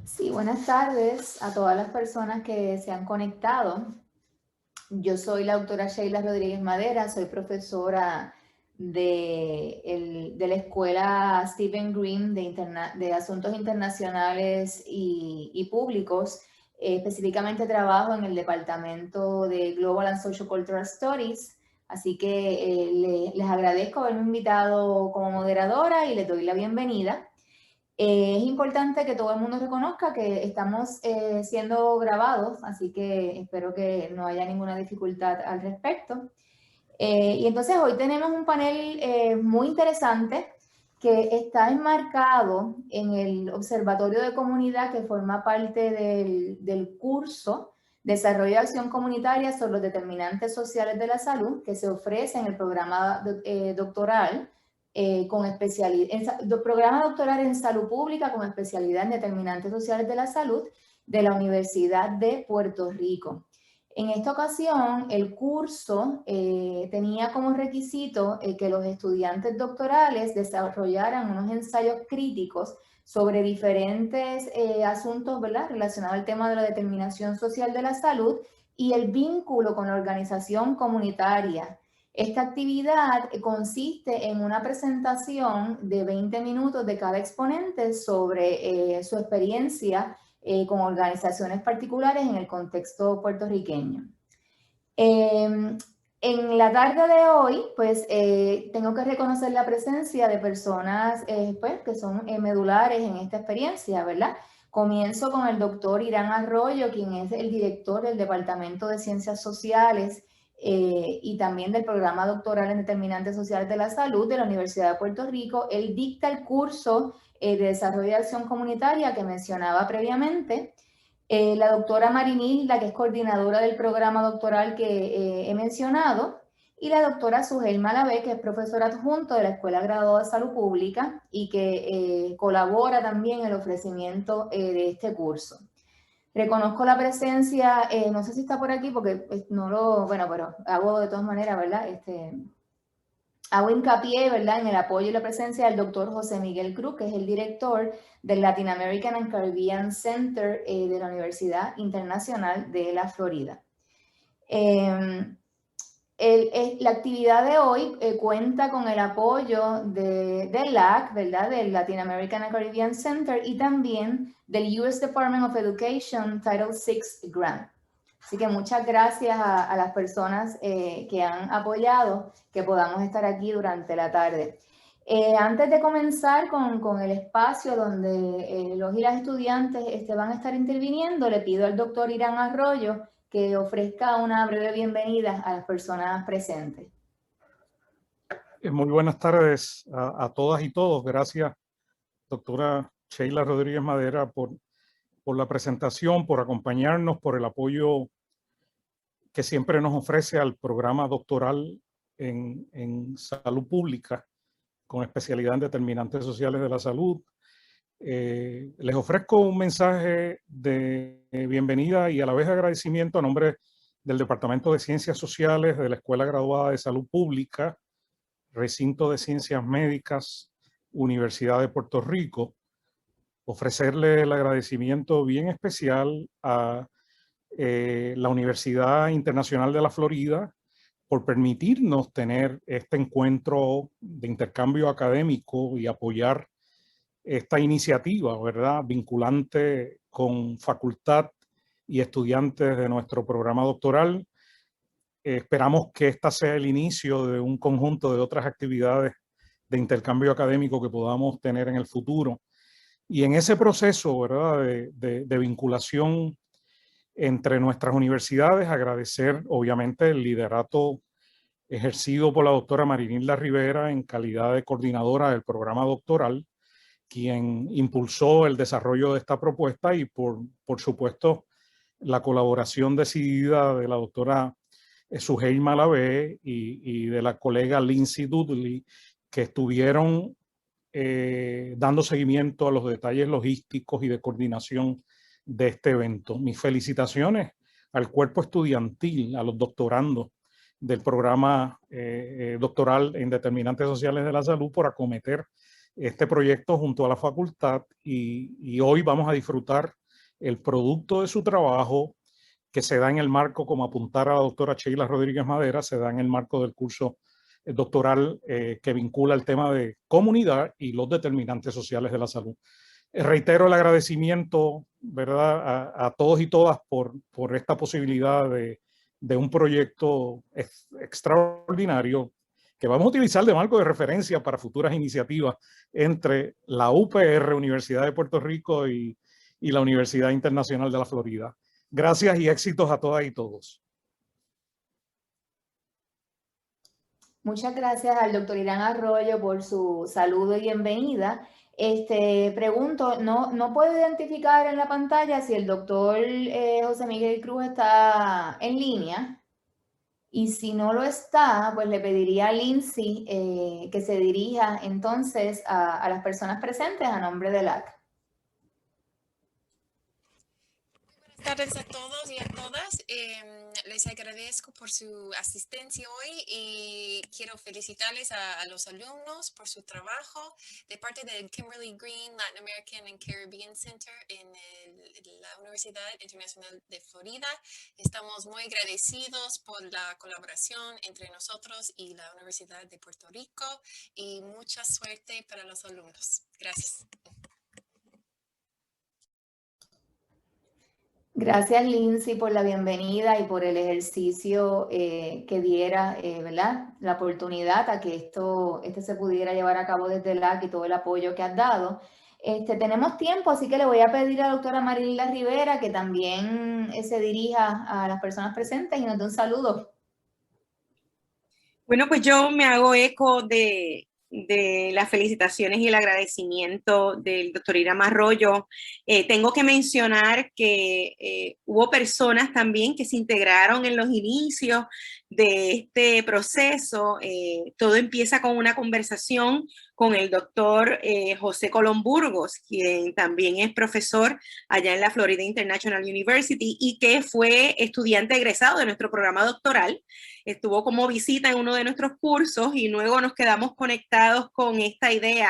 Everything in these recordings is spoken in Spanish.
Sí, buenas tardes a todas las personas que se han conectado. Yo soy la doctora Sheila Rodríguez Madera, soy profesora de la escuela Stephen Green de Asuntos Internacionales y Públicos. Específicamente trabajo en el departamento de Global and Social Cultural Studies, así que les agradezco haberme invitado como moderadora y les doy la bienvenida. Es importante que todo el mundo reconozca que estamos siendo grabados, así que espero que no haya ninguna dificultad al respecto. Y entonces hoy tenemos un panel muy interesante que está enmarcado en el Observatorio de Comunidad que forma parte del curso Desarrollo de Acción Comunitaria sobre los Determinantes Sociales de la Salud que se ofrece en el programa doctoral con especialidad, programa doctoral en salud pública con especialidad en determinantes sociales de la salud de la Universidad de Puerto Rico. En esta ocasión, el curso tenía como requisito que los estudiantes doctorales desarrollaran unos ensayos críticos sobre diferentes asuntos, ¿verdad?, relacionados al tema de la determinación social de la salud y el vínculo con la organización comunitaria. Esta actividad consiste en una presentación de 20 minutos de cada exponente sobre su experiencia con organizaciones particulares en el contexto puertorriqueño. En la tarde de hoy, pues tengo que reconocer la presencia de personas pues, que son medulares en esta experiencia, ¿verdad? Comienzo con el doctor Irán Arroyo, quien es el director del Departamento de Ciencias Sociales y también del Programa Doctoral en Determinantes Sociales de la Salud de la Universidad de Puerto Rico. Él dicta el curso de Desarrollo de Acción Comunitaria que mencionaba previamente. La doctora Marinilda, que es coordinadora del programa doctoral que he mencionado, y la doctora Sugel Malavé, que es profesora adjunto de la Escuela Graduada de Salud Pública y que colabora también en el ofrecimiento de este curso. Reconozco la presencia, no sé si está por aquí porque no lo, bueno, pero hago de todas maneras, ¿verdad? Hago hincapié, ¿verdad?, en el apoyo y la presencia del doctor José Miguel Cruz, que es el director del Latin American and Caribbean Center de la Universidad Internacional de la Florida. La actividad de hoy cuenta con el apoyo del LAC, ¿verdad?, del Latin American and Caribbean Center y también del US Department of Education Title VI Grant. Así que muchas gracias a las personas que han apoyado que podamos estar aquí durante la tarde. Antes de comenzar con el espacio donde los y las estudiantes van a estar interviniendo, le pido al doctor Irán Arroyo que ofrezca una breve bienvenida a las personas presentes. Muy buenas tardes a todas y todos. Gracias, doctora Sheila Rodríguez Madera, por la presentación, por acompañarnos, por el apoyo que siempre nos ofrece al programa doctoral en salud pública con especialidad en determinantes sociales de la salud. Les ofrezco un mensaje de bienvenida y a la vez agradecimiento a nombre del Departamento de Ciencias Sociales de la Escuela Graduada de Salud Pública, Recinto de Ciencias Médicas, Universidad de Puerto Rico, ofrecerle el agradecimiento bien especial a la Universidad Internacional de la Florida por permitirnos tener este encuentro de intercambio académico y apoyar esta iniciativa, ¿verdad?, vinculante con facultad y estudiantes de nuestro programa doctoral. Esperamos que esta sea el inicio de un conjunto de otras actividades de intercambio académico que podamos tener en el futuro. Y en ese proceso, ¿verdad?, de vinculación entre nuestras universidades, agradecer obviamente el liderato ejercido por la doctora Marinilda Rivera en calidad de coordinadora del programa doctoral, quien impulsó el desarrollo de esta propuesta y por supuesto la colaboración decidida de la doctora Sugel Malavé y de la colega Lindsay Dudley, que estuvieron dando seguimiento a los detalles logísticos y de coordinación de este evento. Mis felicitaciones al cuerpo estudiantil, a los doctorandos del programa doctoral en determinantes sociales de la salud por acometer este proyecto junto a la facultad y hoy vamos a disfrutar el producto de su trabajo que se da en el marco, como apuntara la doctora Sheila Rodríguez Madera, se da en el marco del curso doctoral que vincula el tema de comunidad y los determinantes sociales de la salud. Reitero el agradecimiento, ¿verdad?, a todos y todas por esta posibilidad de un proyecto extraordinario que vamos a utilizar de marco de referencia para futuras iniciativas entre la UPR, Universidad de Puerto Rico, y la Universidad Internacional de la Florida. Gracias y éxitos a todas y todos. Muchas gracias al doctor Irán Arroyo por su saludo y bienvenida. Pregunto, no puedo identificar en la pantalla si el doctor José Miguel Cruz está en línea. Y si no lo está, pues le pediría a Lindsay que se dirija entonces a las personas presentes a nombre del AC. Buenas tardes a todos y a todas. Les agradezco por su asistencia hoy y quiero felicitarles a los alumnos por su trabajo de parte del Kimberly Green Latin American and Caribbean Center en la Universidad Internacional de Florida. Estamos muy agradecidos por la colaboración entre nosotros y la Universidad de Puerto Rico y mucha suerte para los alumnos. Gracias. Gracias, Lindsay, por la bienvenida y por el ejercicio que diera, ¿verdad?, la oportunidad a que esto se pudiera llevar a cabo desde el AC y todo el apoyo que has dado. Tenemos tiempo, así que le voy a pedir a la doctora Marilda Rivera que también se dirija a las personas presentes y nos dé un saludo. Bueno, pues yo me hago eco de las felicitaciones y el agradecimiento del doctor Irán Arroyo. Tengo que mencionar que hubo personas también que se integraron en los inicios de este proceso. Todo empieza con una conversación con el doctor José Colón Burgos, quien también es profesor allá en la Florida International University y que fue estudiante egresado de nuestro programa doctoral. Estuvo como visita en uno de nuestros cursos y luego nos quedamos conectados con esta idea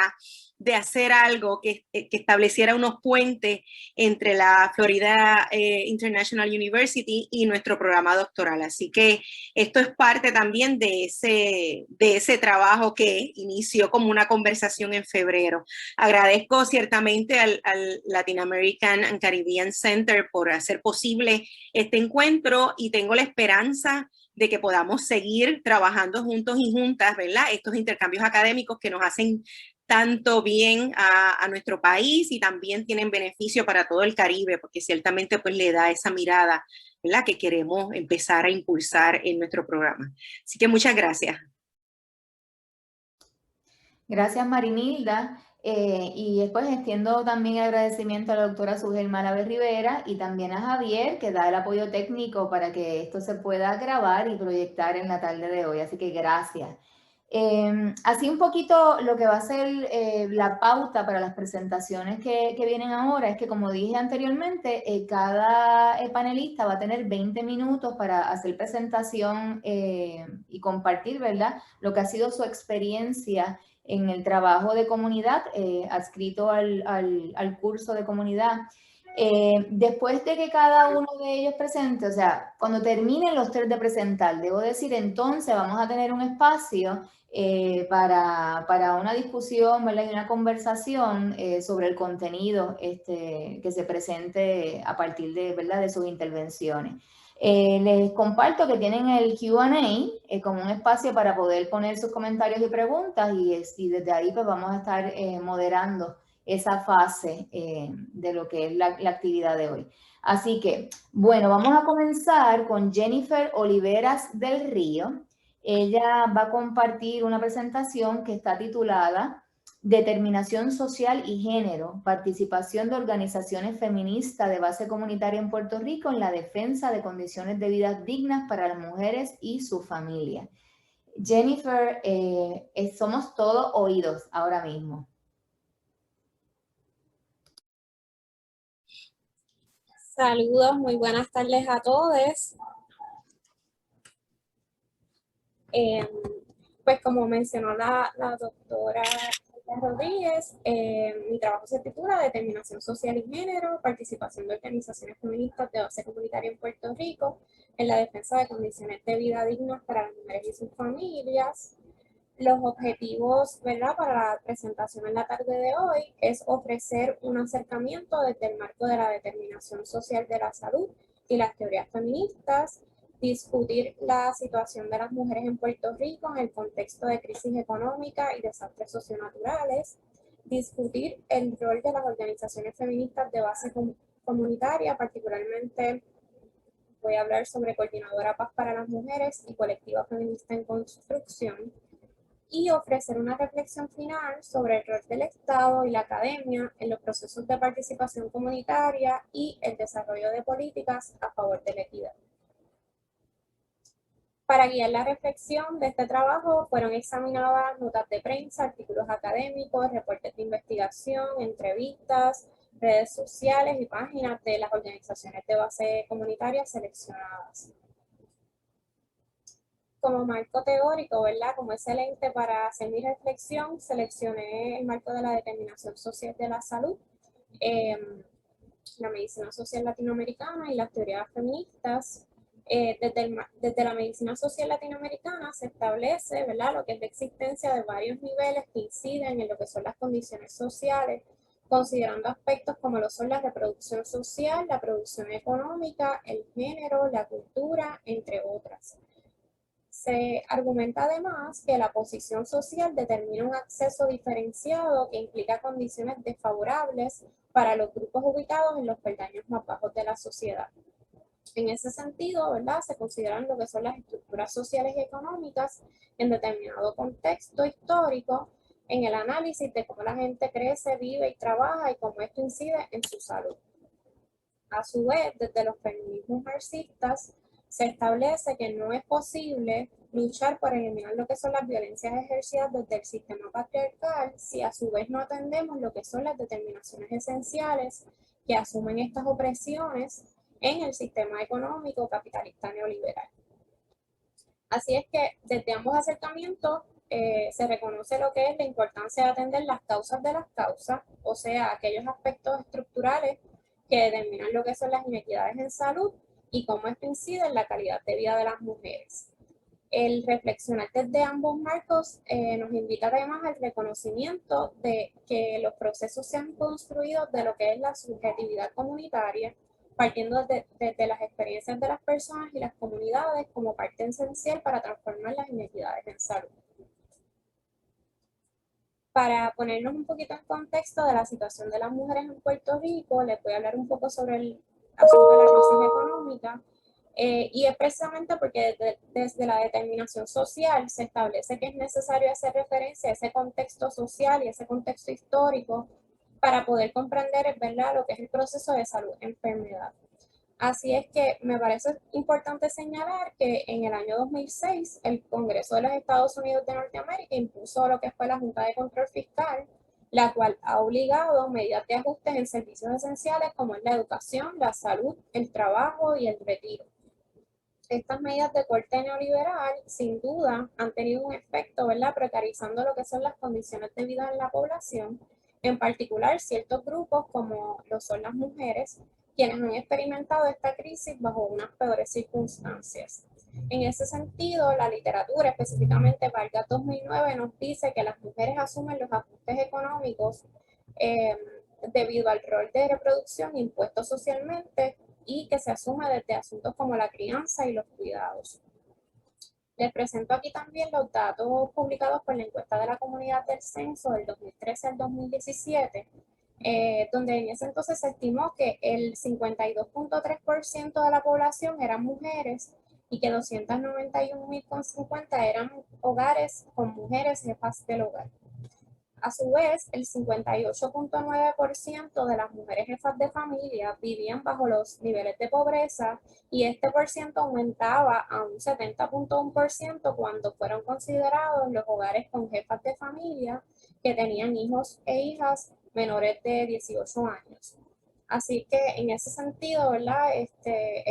de hacer algo que estableciera unos puentes entre la Florida International University y nuestro programa doctoral. Así que esto es parte también de ese trabajo que inició como una conversación en febrero. Agradezco ciertamente al Latin American and Caribbean Center por hacer posible este encuentro y tengo la esperanza de que podamos seguir trabajando juntos y juntas, ¿verdad? Estos intercambios académicos que nos hacen tanto bien a nuestro país y también tienen beneficio para todo el Caribe, porque ciertamente pues le da esa mirada, ¿verdad?, que queremos empezar a impulsar en nuestro programa. Así que muchas gracias. Gracias, Marinilda. Y después extiendo también el agradecimiento a la doctora Sugel Malavé Rivera y también a Javier, que da el apoyo técnico para que esto se pueda grabar y proyectar en la tarde de hoy. Así que gracias. Así un poquito lo que va a ser la pauta para las presentaciones que vienen ahora es que, como dije anteriormente, cada panelista va a tener 20 minutos para hacer presentación y compartir, ¿verdad?, lo que ha sido su experiencia en el trabajo de comunidad adscrito al curso de comunidad. Después de que cada uno de ellos presente, o sea, cuando terminen los 3 de presentar, debo decir, entonces vamos a tener un espacio para una discusión, ¿verdad?, y una conversación sobre el contenido que se presente a partir de, ¿verdad?, de sus intervenciones. Les comparto que tienen el Q&A como un espacio para poder poner sus comentarios y preguntas y desde ahí pues vamos a estar moderando esa fase de lo que es la actividad de hoy. Así que, bueno, vamos a comenzar con Jennifer Oliveras del Río. Ella va a compartir una presentación que está titulada Determinación Social y Género, participación de organizaciones feministas de base comunitaria en Puerto Rico en la defensa de condiciones de vida dignas para las mujeres y su familia. Jennifer, somos todos oídos ahora mismo. Saludos, muy buenas tardes a todos. Pues como mencionó la doctora Rodríguez. Mi trabajo se titula Determinación Social y Género, participación de organizaciones feministas de base comunitaria en Puerto Rico en la defensa de condiciones de vida dignas para las mujeres y sus familias. Los objetivos, ¿verdad?, para la presentación en la tarde de hoy es ofrecer un acercamiento desde el marco de la determinación social de la salud y las teorías feministas, discutir la situación de las mujeres en Puerto Rico en el contexto de crisis económica y desastres socionaturales, discutir el rol de las organizaciones feministas de base comunitaria, particularmente voy a hablar sobre Coordinadora Paz para las Mujeres y Colectiva Feminista en Construcción, y ofrecer una reflexión final sobre el rol del Estado y la academia en los procesos de participación comunitaria y el desarrollo de políticas a favor de la equidad. Para guiar la reflexión de este trabajo fueron examinadas notas de prensa, artículos académicos, reportes de investigación, entrevistas, redes sociales y páginas de las organizaciones de base comunitaria seleccionadas. Como marco teórico, ¿verdad?, como excelente para hacer mi reflexión, seleccioné el marco de la determinación social de la salud, la medicina social latinoamericana y las teorías feministas. Desde la medicina social latinoamericana se establece, ¿verdad?, lo que es la existencia de varios niveles que inciden en lo que son las condiciones sociales, considerando aspectos como lo son la reproducción social, la producción económica, el género, la cultura, entre otras. Se argumenta además que la posición social determina un acceso diferenciado que implica condiciones desfavorables para los grupos ubicados en los peldaños más bajos de la sociedad. En ese sentido, ¿verdad?, se consideran lo que son las estructuras sociales y económicas en determinado contexto histórico en el análisis de cómo la gente crece, vive y trabaja y cómo esto incide en su salud. A su vez, desde los feminismos marxistas, se establece que no es posible luchar por eliminar lo que son las violencias ejercidas desde el sistema patriarcal si a su vez no atendemos lo que son las determinaciones esenciales que asumen estas opresiones en el sistema económico capitalista neoliberal. Así es que desde ambos acercamientos se reconoce lo que es la importancia de atender las causas de las causas, o sea, aquellos aspectos estructurales que determinan lo que son las inequidades en salud y cómo esto incide en la calidad de vida de las mujeres. El reflexionar desde ambos marcos nos invita además al reconocimiento de que los procesos se han construido de lo que es la subjetividad comunitaria, partiendo desde las experiencias de las personas y las comunidades como parte esencial para transformar las inequidades en salud. Para ponernos un poquito en contexto de la situación de las mujeres en Puerto Rico, les voy a hablar un poco sobre el asunto de la crisis económica. Y es precisamente porque desde la determinación social se establece que es necesario hacer referencia a ese contexto social y ese contexto histórico para poder comprender, ¿verdad?, lo que es el proceso de salud-enfermedad. Así es que me parece importante señalar que en el año 2006 el Congreso de los Estados Unidos de Norteamérica impuso lo que fue la Junta de Control Fiscal, la cual ha obligado medidas de ajustes en servicios esenciales como es la educación, la salud, el trabajo y el retiro. Estas medidas de corte neoliberal, sin duda, han tenido un efecto, ¿verdad?, precarizando lo que son las condiciones de vida en la población, en particular ciertos grupos como lo son las mujeres, quienes han experimentado esta crisis bajo unas peores circunstancias. En ese sentido, la literatura, específicamente Vargas 2009, nos dice que las mujeres asumen los ajustes económicos debido al rol de reproducción impuesto socialmente y que se asume desde asuntos como la crianza y los cuidados. Les presento aquí también los datos publicados por la encuesta de la comunidad del censo del 2013 al 2017, donde en ese entonces se estimó que el 52.3% de la población eran mujeres y que 291.050 eran hogares con mujeres jefas del hogar. A su vez, el 58.9% de las mujeres jefas de familia vivían bajo los niveles de pobreza y este porciento aumentaba a un 70.1% cuando fueron considerados los hogares con jefas de familia que tenían hijos e hijas menores de 18 años. Así que en ese sentido, ¿verdad?, es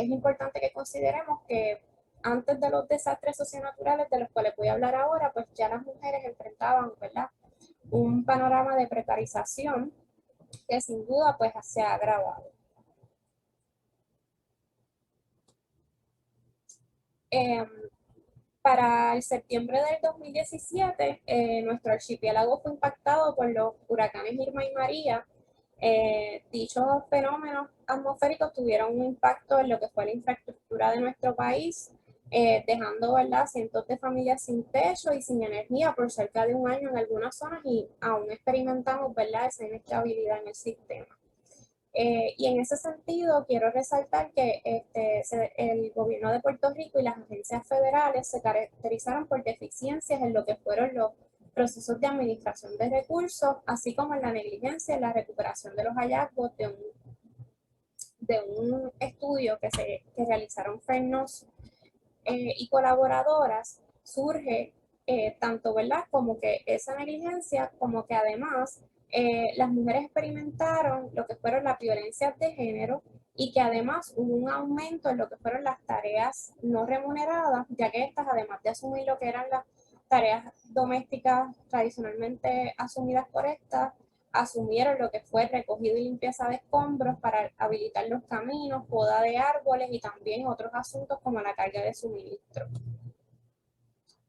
importante que consideremos que antes de los desastres socionaturales de los cuales voy a hablar ahora, pues ya las mujeres enfrentaban, ¿verdad?, un panorama de precarización que sin duda pues se ha agravado. Para el septiembre del 2017, nuestro archipiélago fue impactado por los huracanes Irma y María. Dichos fenómenos atmosféricos tuvieron un impacto en lo que fue la infraestructura de nuestro país, dejando, ¿verdad?, cientos de familias sin techo y sin energía por cerca de un año en algunas zonas, y aún experimentamos, ¿verdad?, esa inestabilidad en el sistema. Y en ese sentido, quiero resaltar que el gobierno de Puerto Rico y las agencias federales se caracterizaron por deficiencias en lo que fueron los procesos de administración de recursos, así como en la negligencia en la recuperación de los hallazgos de un estudio que realizaron FERNOS y colaboradoras. Surge tanto, ¿verdad?, como que esa negligencia, como que además las mujeres experimentaron lo que fueron las violencias de género, y que además hubo un aumento en lo que fueron las tareas no remuneradas, ya que estas, además de asumir lo que eran las tareas domésticas tradicionalmente asumidas por estas, asumieron lo que fue recogido y limpieza de escombros para habilitar los caminos, poda de árboles y también otros asuntos como la carga de suministro.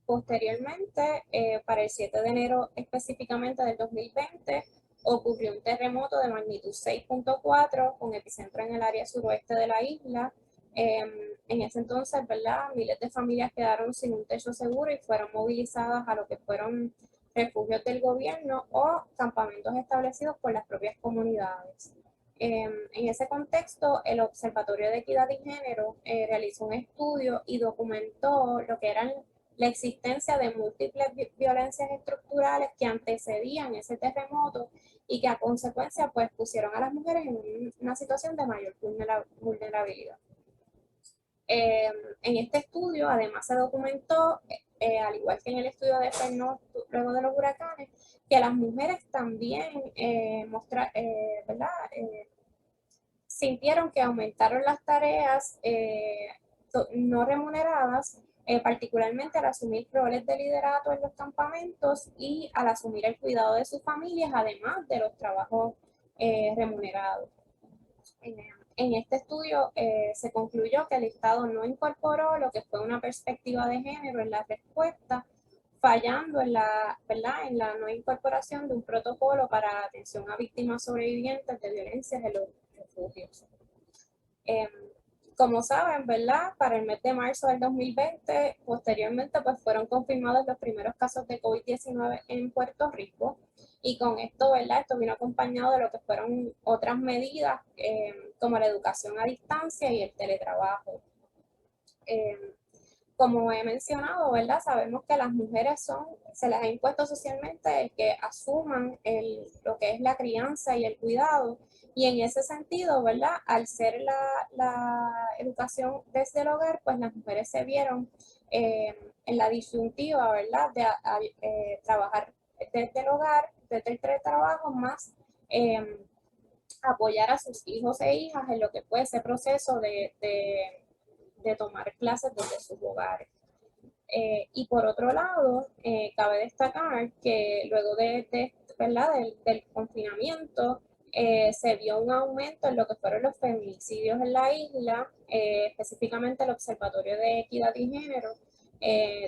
Posteriormente, para el 7 de enero específicamente del 2020, ocurrió un terremoto de magnitud 6.4 con epicentro en el área suroeste de la isla. En ese entonces, ¿verdad?, miles de familias quedaron sin un techo seguro y fueron movilizadas a lo que fueron refugios del gobierno o campamentos establecidos por las propias comunidades. En ese contexto, el Observatorio de Equidad y Género realizó un estudio y documentó lo que eran la existencia de múltiples violencias estructurales que antecedían ese terremoto y que a consecuencia pues pusieron a las mujeres en una situación de mayor vulnerabilidad. En este estudio además se documentó, al igual que en el estudio de FERNOS luego de los huracanes, que las mujeres también sintieron que aumentaron las tareas no remuneradas, particularmente al asumir roles de liderato en los campamentos y al asumir el cuidado de sus familias, además de los trabajos remunerados. En este estudio se concluyó que el Estado no incorporó lo que fue una perspectiva de género en la respuesta, fallando en la no incorporación de un protocolo para la atención a víctimas sobrevivientes de violencias en los refugios. Como saben, ¿verdad?, para el mes de marzo del 2020, posteriormente pues fueron confirmados los primeros casos de COVID-19 en Puerto Rico, y con esto, ¿verdad?, esto vino acompañado de lo que fueron otras medidas como la educación a distancia y el teletrabajo. Como he mencionado, ¿verdad?, sabemos que las mujeres se les ha impuesto socialmente el que asuman lo que es la crianza y el cuidado, y en ese sentido, ¿verdad?, al ser la educación desde el hogar, pues las mujeres se vieron en la disyuntiva, ¿verdad?, de trabajar desde el hogar, desde el teletrabajo, más apoyar a sus hijos e hijas en lo que fue ese proceso de tomar clases desde sus hogares. Y por otro lado, cabe destacar que luego ¿verdad?, del confinamiento, se vio un aumento en lo que fueron los feminicidios en la isla. Específicamente el Observatorio de Equidad y Género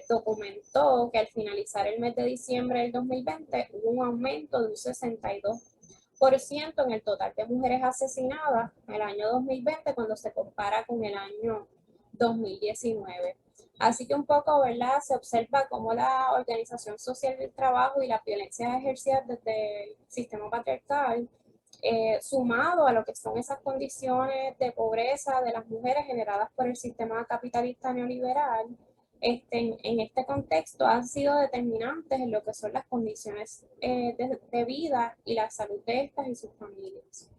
documentó que al finalizar el mes de diciembre del 2020 hubo un aumento de un 62% en el total de mujeres asesinadas en el año 2020 cuando se compara con el año 2019. Así que un poco, ¿verdad?, se observa cómo la organización social del trabajo y las violencias ejercidas desde el sistema patriarcal, sumado a lo que son esas condiciones de pobreza de las mujeres generadas por el sistema capitalista neoliberal, en este contexto han sido determinantes en lo que son las condiciones de vida y la salud de estas y sus familias.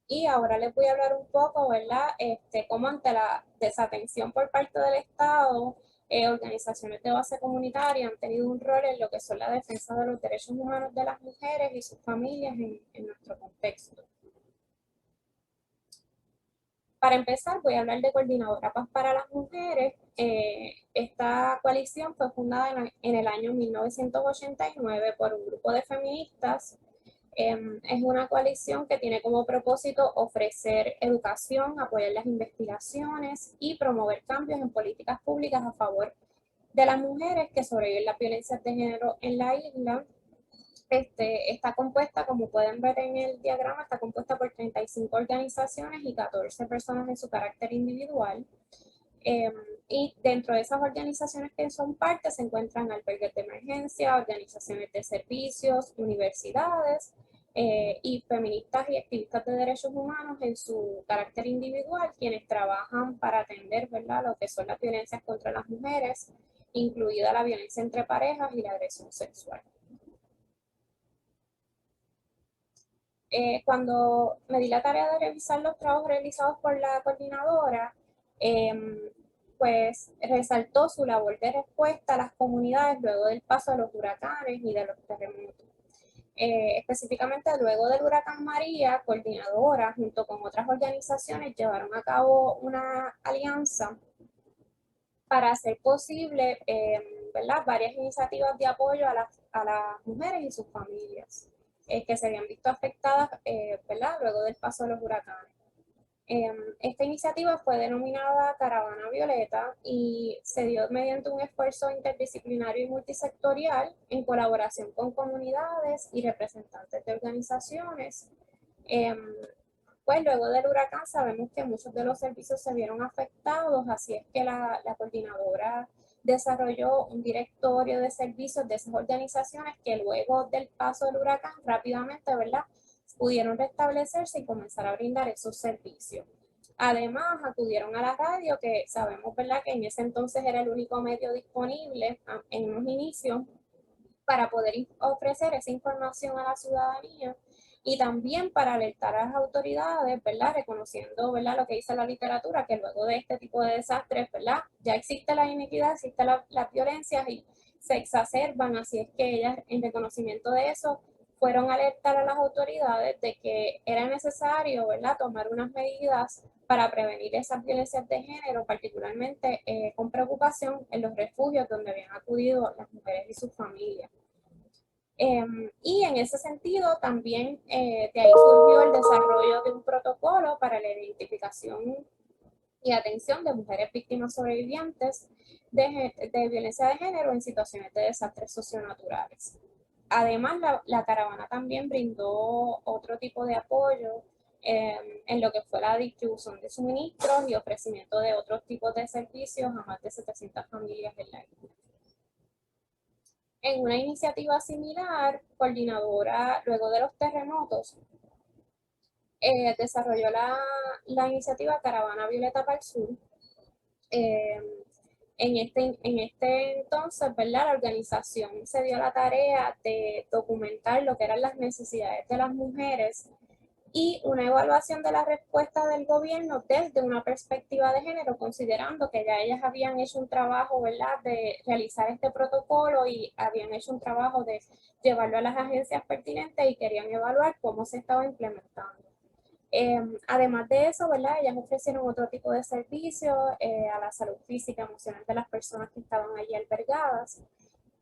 Y ahora les voy a hablar un poco, ¿verdad?, cómo ante la desatención por parte del Estado, organizaciones de base comunitaria han tenido un rol en lo que son la defensa de los derechos humanos de las mujeres y sus familias en nuestro contexto. Para empezar, voy a hablar de Coordinadora Paz para las Mujeres. Esta coalición fue fundada en el año 1989 por un grupo de feministas. Es una coalición que tiene como propósito ofrecer educación, apoyar las investigaciones y promover cambios en políticas públicas a favor de las mujeres que sobreviven las violencias de género en la isla. Está compuesta, como pueden ver en el diagrama, está compuesta por 35 organizaciones y 14 personas en su carácter individual. Y dentro de esas organizaciones que son parte se encuentran albergues de emergencia, organizaciones de servicios, universidades y feministas y activistas de derechos humanos en su carácter individual, quienes trabajan para atender, ¿verdad?, lo que son las violencias contra las mujeres, incluida la violencia entre parejas y la agresión sexual. Cuando me di la tarea de revisar los trabajos realizados por la coordinadora, pues resaltó su labor de respuesta a las comunidades luego del paso de los huracanes y de los terremotos. Específicamente luego del huracán María, coordinadora junto con otras organizaciones llevaron a cabo una alianza para hacer posible, ¿verdad?, varias iniciativas de apoyo a las mujeres y sus familias que se habían visto afectadas, ¿verdad?, luego del paso de los huracanes. Esta iniciativa fue denominada Caravana Violeta y se dio mediante un esfuerzo interdisciplinario y multisectorial en colaboración con comunidades y representantes de organizaciones. Pues luego del huracán sabemos que muchos de los servicios se vieron afectados, así es que la coordinadora desarrolló un directorio de servicios de esas organizaciones que luego del paso del huracán rápidamente, ¿verdad?, pudieron restablecerse y comenzar a brindar esos servicios. Además, acudieron a la radio, que sabemos, ¿verdad?, que en ese entonces era el único medio disponible en unos inicios para poder ofrecer esa información a la ciudadanía y también para alertar a las autoridades, ¿verdad?, reconociendo, ¿verdad?, lo que dice la literatura, que luego de este tipo de desastres, ¿verdad?, ya existe la inequidad, existe la violencia y se exacerban, así es que ellas, en reconocimiento de eso, fueron a alertar a las autoridades de que era necesario, ¿verdad?, tomar unas medidas para prevenir esas violencias de género, particularmente con preocupación en los refugios donde habían acudido las mujeres y sus familias. Y en ese sentido también de ahí surgió el desarrollo de un protocolo para la identificación y atención de mujeres víctimas sobrevivientes de violencia de género en situaciones de desastres socionaturales. Además, la caravana también brindó otro tipo de apoyo en lo que fue la distribución de suministros y ofrecimiento de otros tipos de servicios a más de 700 familias en la isla. En una iniciativa similar, coordinadora luego de los terremotos, desarrolló la iniciativa Caravana Violeta para el Sur. En este entonces, ¿verdad?, la organización se dio la tarea de documentar lo que eran las necesidades de las mujeres y una evaluación de la respuesta del gobierno desde una perspectiva de género, considerando que ya ellas habían hecho un trabajo, ¿verdad?, de realizar este protocolo y habían hecho un trabajo de llevarlo a las agencias pertinentes y querían evaluar cómo se estaba implementando. Además de eso, ¿verdad?, ellas ofrecieron otro tipo de servicios a la salud física y emocional de las personas que estaban allí albergadas.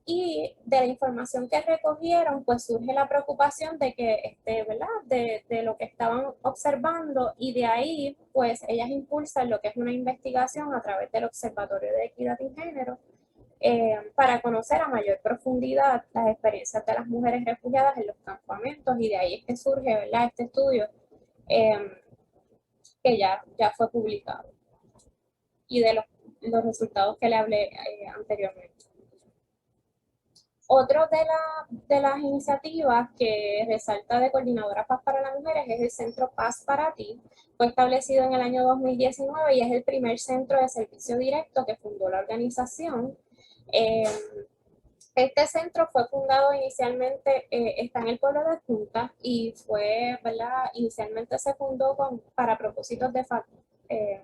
Y de la información que recogieron, pues surge la preocupación de que, ¿verdad?, de lo que estaban observando, y de ahí, pues ellas impulsan lo que es una investigación a través del Observatorio de Equidad y Género para conocer a mayor profundidad las experiencias de las mujeres refugiadas en los campamentos, y de ahí es que surge, ¿verdad?, este estudio que ya fue publicado y de los resultados que le hablé anteriormente. Otro de las iniciativas que resalta de Coordinadora Paz para las Mujeres es el Centro Paz para Ti. Fue establecido en el año 2019 y es el primer centro de servicio directo que fundó la organización. Este centro fue fundado inicialmente, está en el pueblo de Adjuntas y fue, ¿verdad?, inicialmente se fundó para propósitos de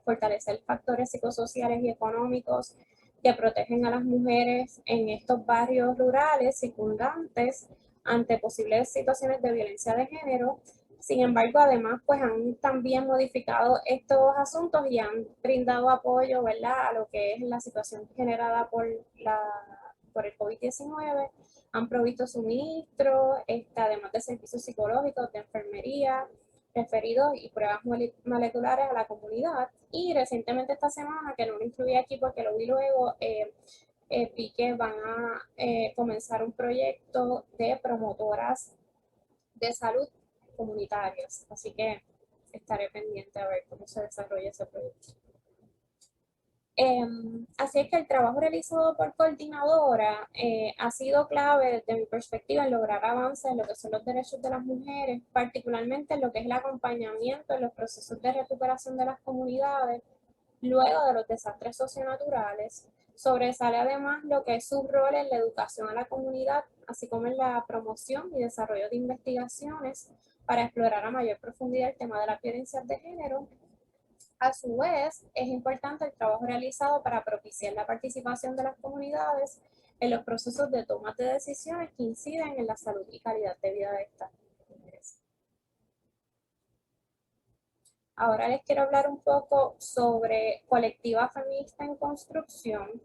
fortalecer factores psicosociales y económicos que protegen a las mujeres en estos barrios rurales circundantes ante posibles situaciones de violencia de género. Sin embargo, además, pues han también modificado estos asuntos y han brindado apoyo, ¿verdad?, a lo que es la situación generada por el COVID-19. Han provisto suministros, además de servicios psicológicos, de enfermería, referidos y pruebas moleculares a la comunidad. Y recientemente esta semana, que no lo incluí aquí porque lo vi luego, vi que van a comenzar un proyecto de promotoras de salud comunitarias, así que estaré pendiente a ver cómo se desarrolla ese proyecto. Así es que el trabajo realizado por coordinadora ha sido clave desde mi perspectiva en lograr avances en lo que son los derechos de las mujeres, particularmente en lo que es el acompañamiento en los procesos de recuperación de las comunidades luego de los desastres socionaturales. Sobresale además lo que es su rol en la educación a la comunidad, así como en la promoción y desarrollo de investigaciones para explorar a mayor profundidad el tema de las violencias de género. A su vez, es importante el trabajo realizado para propiciar la participación de las comunidades en los procesos de toma de decisiones que inciden en la salud y calidad de vida de estas mujeres. Ahora les quiero hablar un poco sobre Colectiva Feminista en Construcción.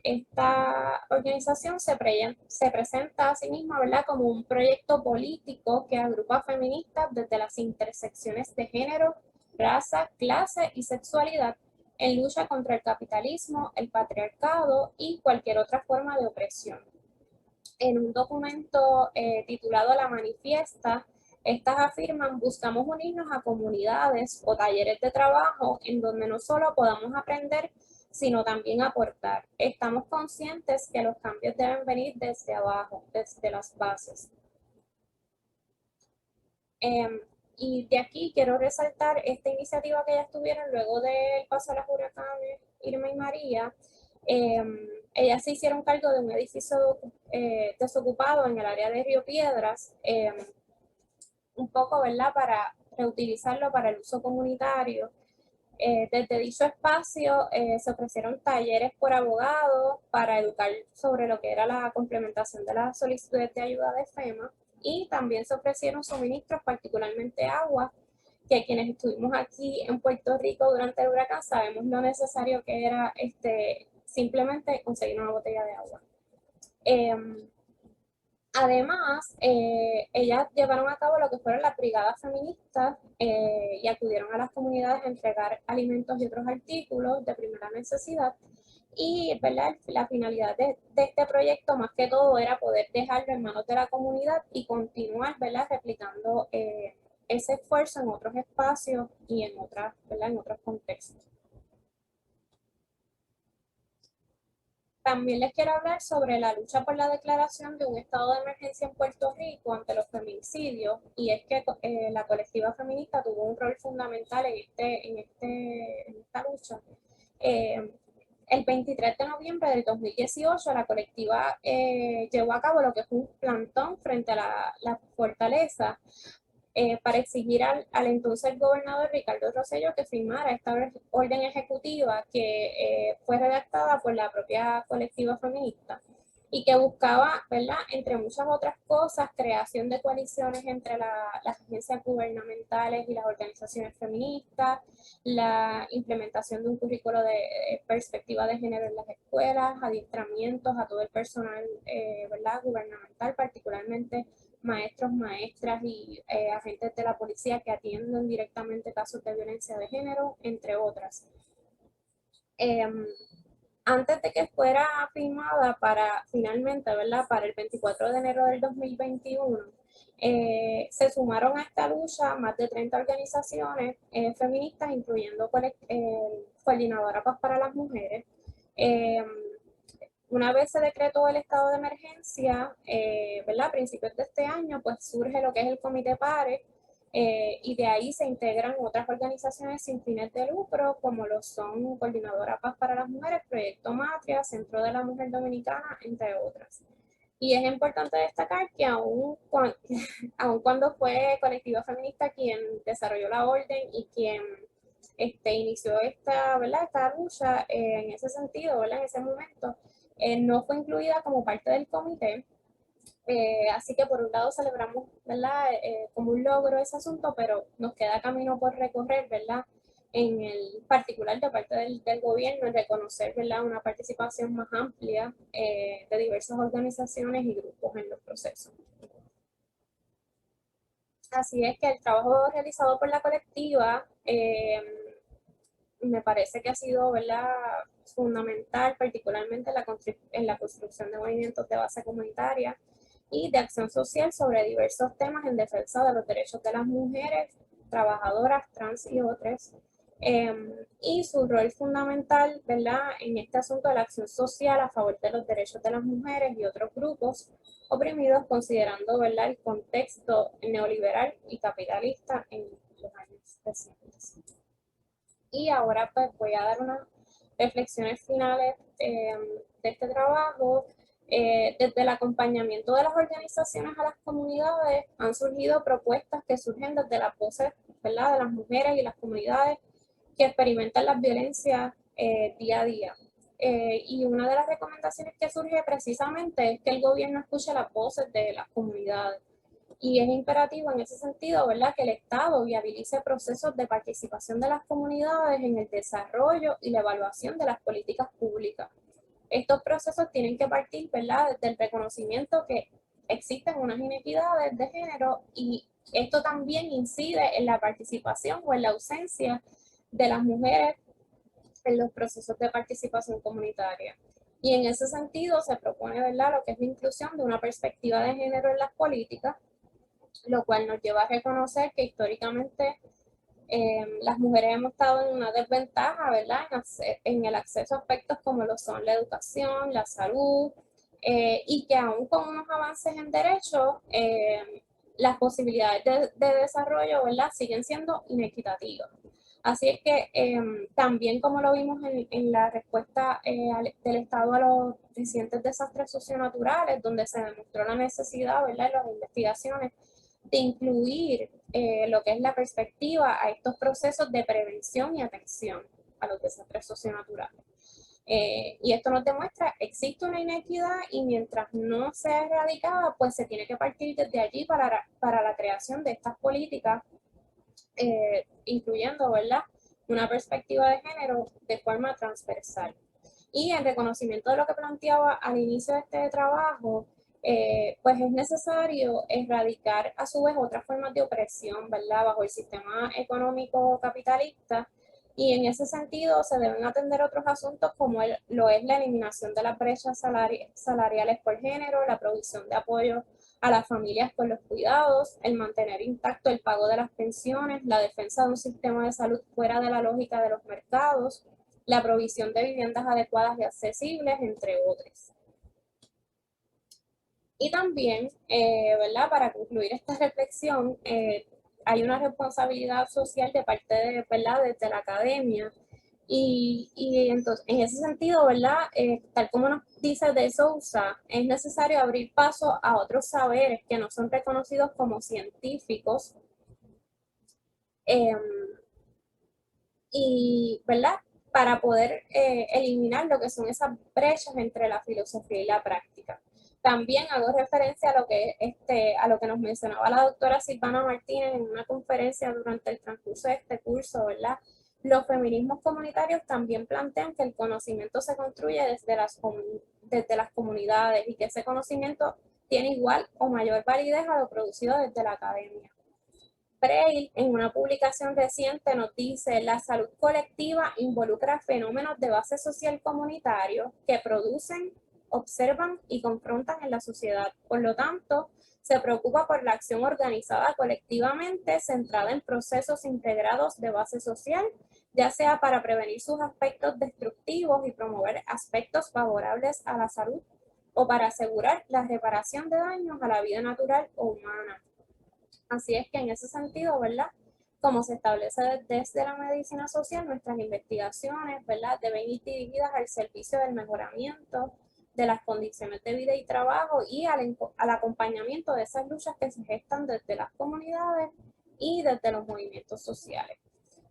Esta organización se presenta a sí misma, ¿verdad?, como un proyecto político que agrupa feministas desde las intersecciones de género, raza, clase y sexualidad en lucha contra el capitalismo, el patriarcado y cualquier otra forma de opresión. En un documento titulado La Manifiesta, estas afirman: buscamos unirnos a comunidades o talleres de trabajo en donde no solo podamos aprender, sino también aportar. Estamos conscientes que los cambios deben venir desde abajo, desde las bases. Y de aquí quiero resaltar esta iniciativa que ellas tuvieron luego del paso de los huracanes Irma y María. Ellas se hicieron cargo de un edificio desocupado en el área de Río Piedras, un poco, ¿verdad?, para reutilizarlo para el uso comunitario. Desde dicho espacio se ofrecieron talleres por abogados para educar sobre lo que era la complementación de las solicitudes de ayuda de FEMA, y también se ofrecieron suministros, particularmente agua, que quienes estuvimos aquí en Puerto Rico durante el huracán sabemos lo necesario que era simplemente conseguir una botella de agua. Además, ellas llevaron a cabo lo que fueron las brigadas feministas y acudieron a las comunidades a entregar alimentos y otros artículos de primera necesidad. Y, ¿verdad?, la finalidad de este proyecto, más que todo, era poder dejarlo en manos de la comunidad y continuar, ¿verdad?, replicando ese esfuerzo en otros espacios y en otros contextos. También les quiero hablar sobre la lucha por la declaración de un estado de emergencia en Puerto Rico ante los feminicidios, y es que la colectiva feminista tuvo un rol fundamental en esta lucha. El 23 de noviembre del 2018, la colectiva llevó a cabo lo que fue un plantón frente a la fortaleza para exigir al entonces gobernador Ricardo Rosselló que firmara esta orden ejecutiva que fue redactada por la propia colectiva feminista y que buscaba, ¿verdad?, entre muchas otras cosas, creación de coaliciones entre las agencias gubernamentales y las organizaciones feministas, la implementación de un currículo de perspectiva de género en las escuelas, adiestramientos a todo el personal ¿verdad?, gubernamental, particularmente maestros, maestras y agentes de la policía que atienden directamente casos de violencia de género, entre otras. Antes de que fuera firmada finalmente, ¿verdad?, para el 24 de enero del 2021, se sumaron a esta lucha más de 30 organizaciones feministas, incluyendo Coordinadora Paz para las Mujeres. Una vez se decretó el estado de emergencia, ¿verdad?, a principios de este año, pues surge lo que es el Comité PARE, y de ahí se integran otras organizaciones sin fines de lucro, como lo son Coordinadora Paz para las Mujeres, Proyecto Matria, Centro de la Mujer Dominicana, entre otras. Y es importante destacar que aun cuando fue Colectiva Feminista quien desarrolló la orden y quien inició esta lucha, en ese sentido, ¿verdad?, en ese momento, no fue incluida como parte del comité. Así que por un lado celebramos, ¿verdad? Como un logro ese asunto, pero nos queda camino por recorrer, ¿verdad? En el particular de parte del gobierno, en reconocer, ¿verdad? Una participación más amplia de diversas organizaciones y grupos en los procesos. Así es que el trabajo realizado por la colectiva me parece que ha sido, ¿verdad?, fundamental, particularmente en la construcción de movimientos de base comunitaria y de acción social sobre diversos temas en defensa de los derechos de las mujeres, trabajadoras, trans y otras, y su rol fundamental, ¿verdad?, en este asunto de la acción social a favor de los derechos de las mujeres y otros grupos oprimidos, considerando, ¿verdad?, el contexto neoliberal y capitalista en los años recientes. Y ahora pues voy a dar unas reflexiones finales de este trabajo. Desde el acompañamiento de las organizaciones a las comunidades han surgido propuestas que surgen desde las voces, ¿verdad?, de las mujeres y las comunidades que experimentan las violencias día a día. Y una de las recomendaciones que surge precisamente es que el gobierno escuche las voces de las comunidades. Y es imperativo en ese sentido, ¿verdad?, que el Estado viabilice procesos de participación de las comunidades en el desarrollo y la evaluación de las políticas públicas. Estos procesos tienen que partir, ¿verdad?, desde el reconocimiento que existen unas inequidades de género, y esto también incide en la participación o en la ausencia de las mujeres en los procesos de participación comunitaria. Y en ese sentido se propone, ¿verdad?, lo que es la inclusión de una perspectiva de género en las políticas, lo cual nos lleva a reconocer que históricamente las mujeres hemos estado en una desventaja, ¿verdad?, en el acceso a aspectos como lo son la educación, la salud, y que aún con unos avances en derechos, las posibilidades de desarrollo, ¿verdad?, siguen siendo inequitativas. Así es que también, como lo vimos en la respuesta del Estado a los recientes desastres socionaturales, donde se demostró la necesidad, ¿verdad?, en las investigaciones de incluir lo que es la perspectiva a estos procesos de prevención y atención a los desastres socionaturales. Y esto nos demuestra que existe una inequidad, y mientras no sea erradicada, pues se tiene que partir desde allí para la creación de estas políticas, incluyendo, ¿verdad?, una perspectiva de género de forma transversal. Y en reconocimiento de lo que planteaba al inicio de este trabajo, pues es necesario erradicar a su vez otras formas de opresión, ¿verdad?, bajo el sistema económico capitalista, y en ese sentido se deben atender otros asuntos como lo es la eliminación de las brechas salariales por género, la provisión de apoyo a las familias con los cuidados, el mantener intacto el pago de las pensiones, la defensa de un sistema de salud fuera de la lógica de los mercados, la provisión de viviendas adecuadas y accesibles, entre otros. Y también, ¿verdad?, para concluir esta reflexión, hay una responsabilidad social de parte de, ¿verdad?, desde la academia. Y entonces, en ese sentido, ¿verdad?, tal como nos dice De Souza, es necesario abrir paso a otros saberes que no son reconocidos como científicos, y, ¿verdad?, para poder eliminar lo que son esas brechas entre la filosofía y la práctica. También hago referencia a lo que nos mencionaba la doctora Silvana Martínez en una conferencia durante el transcurso de este curso, ¿verdad? Los feminismos comunitarios también plantean que el conocimiento se construye desde las comunidades, y que ese conocimiento tiene igual o mayor validez a lo producido desde la academia. Preil, en una publicación reciente, nos dice: la salud colectiva involucra fenómenos de base social comunitario que producen, observan y confrontan en la sociedad. Por lo tanto, se preocupa por la acción organizada colectivamente, centrada en procesos integrados de base social, ya sea para prevenir sus aspectos destructivos y promover aspectos favorables a la salud, o para asegurar la reparación de daños a la vida natural o humana. Así es que en ese sentido, ¿verdad?, como se establece desde la medicina social, nuestras investigaciones, ¿verdad?, deben ir dirigidas al servicio del mejoramiento de las condiciones de vida y trabajo, y al acompañamiento de esas luchas que se gestan desde las comunidades y desde los movimientos sociales.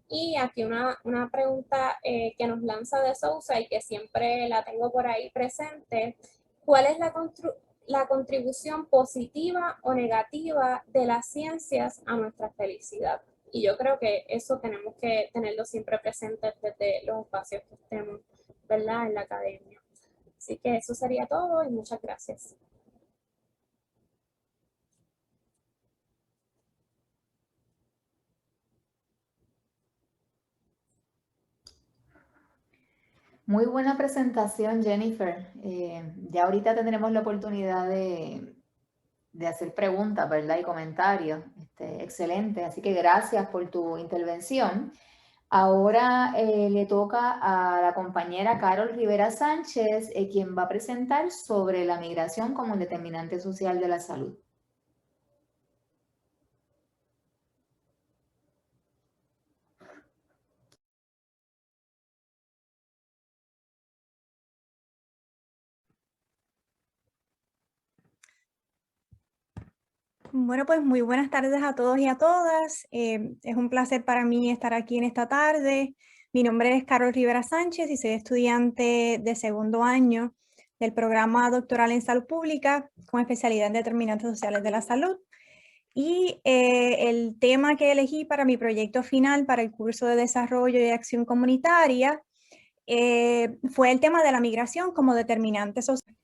Y aquí una pregunta que nos lanza De Souza, y que siempre la tengo por ahí presente: ¿cuál es la contribución positiva o negativa de las ciencias a nuestra felicidad. Y yo creo que eso tenemos que tenerlo siempre presente desde los espacios que estemos, ¿verdad?, en la academia. Así que eso sería todo y muchas gracias. Muy buena presentación, Jennifer. Ya ahorita tendremos la oportunidad de hacer preguntas, ¿verdad? Y comentarios. Excelente. Así que gracias por tu intervención. Ahora le toca a la compañera Carol Rivera Sánchez, quien va a presentar sobre la migración como un determinante social de la salud. Bueno, pues muy buenas tardes a todos y a todas. Es un placer para mí estar aquí en esta tarde. Mi nombre es Carol Rivera Sánchez y soy estudiante de segundo año del programa doctoral en salud pública con especialidad en determinantes sociales de la salud. Y el tema que elegí para mi proyecto final para el curso de desarrollo y acción comunitaria fue el tema de la migración como determinante social.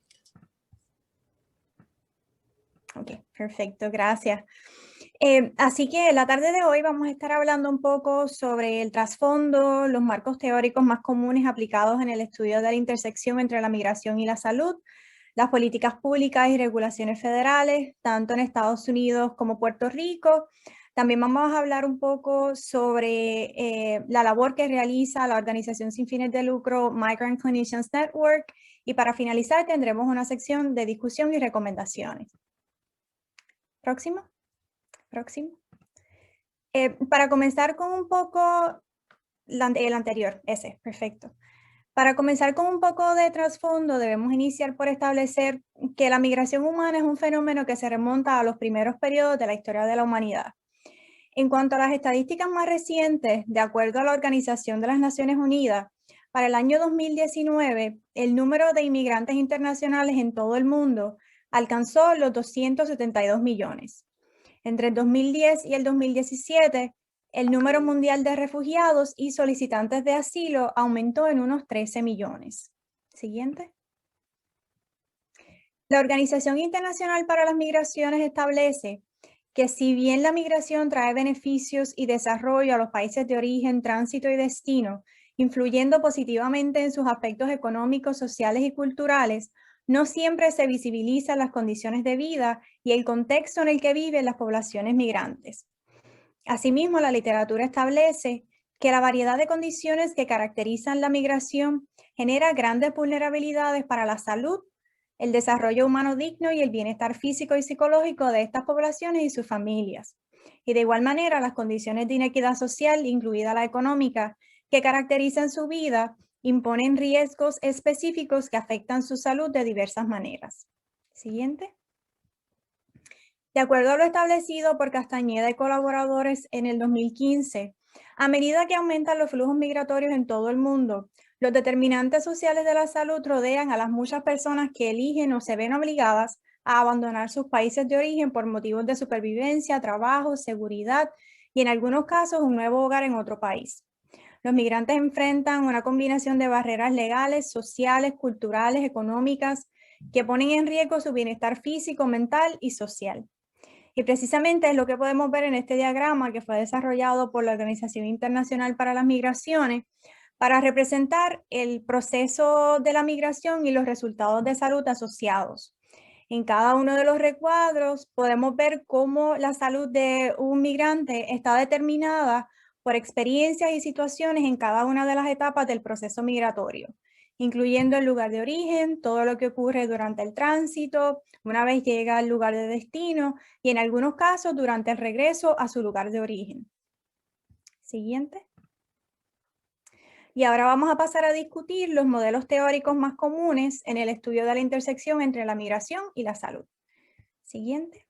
Ok, perfecto, gracias. Así que la tarde de hoy vamos a estar hablando un poco sobre el trasfondo, los marcos teóricos más comunes aplicados en el estudio de la intersección entre la migración y la salud, las políticas públicas y regulaciones federales, tanto en Estados Unidos como Puerto Rico. También vamos a hablar un poco sobre la labor que realiza la organización sin fines de lucro Migrant Clinicians Network y para finalizar tendremos una sección de discusión y recomendaciones. Próximo. Para comenzar con un poco, el anterior, ese, perfecto. Para comenzar con un poco de trasfondo, debemos iniciar por establecer que la migración humana es un fenómeno que se remonta a los primeros periodos de la historia de la humanidad. En cuanto a las estadísticas más recientes, de acuerdo a la Organización de las Naciones Unidas, para el año 2019, el número de inmigrantes internacionales en todo el mundo alcanzó los 272 millones. Entre el 2010 y el 2017, el número mundial de refugiados y solicitantes de asilo aumentó en unos 13 millones. Siguiente. La Organización Internacional para las Migraciones establece que si bien la migración trae beneficios y desarrollo a los países de origen, tránsito y destino, influyendo positivamente en sus aspectos económicos, sociales y culturales, no siempre se visibilizan las condiciones de vida y el contexto en el que viven las poblaciones migrantes. Asimismo, la literatura establece que la variedad de condiciones que caracterizan la migración genera grandes vulnerabilidades para la salud, el desarrollo humano digno y el bienestar físico y psicológico de estas poblaciones y sus familias. Y de igual manera, las condiciones de inequidad social, incluida la económica, que caracterizan su vida, imponen riesgos específicos que afectan su salud de diversas maneras. Siguiente. De acuerdo a lo establecido por Castañeda y colaboradores en el 2015, a medida que aumentan los flujos migratorios en todo el mundo, los determinantes sociales de la salud rodean a las muchas personas que eligen o se ven obligadas a abandonar sus países de origen por motivos de supervivencia, trabajo, seguridad y en algunos casos un nuevo hogar en otro país. Los migrantes enfrentan una combinación de barreras legales, sociales, culturales, económicas, que ponen en riesgo su bienestar físico, mental y social. Y precisamente es lo que podemos ver en este diagrama que fue desarrollado por la Organización Internacional para las Migraciones para representar el proceso de la migración y los resultados de salud asociados. En cada uno de los recuadros podemos ver cómo la salud de un migrante está determinada por experiencias y situaciones en cada una de las etapas del proceso migratorio, incluyendo el lugar de origen, todo lo que ocurre durante el tránsito, una vez llega al lugar de destino y en algunos casos durante el regreso a su lugar de origen. Siguiente. Y ahora vamos a pasar a discutir los modelos teóricos más comunes en el estudio de la intersección entre la migración y la salud. Siguiente.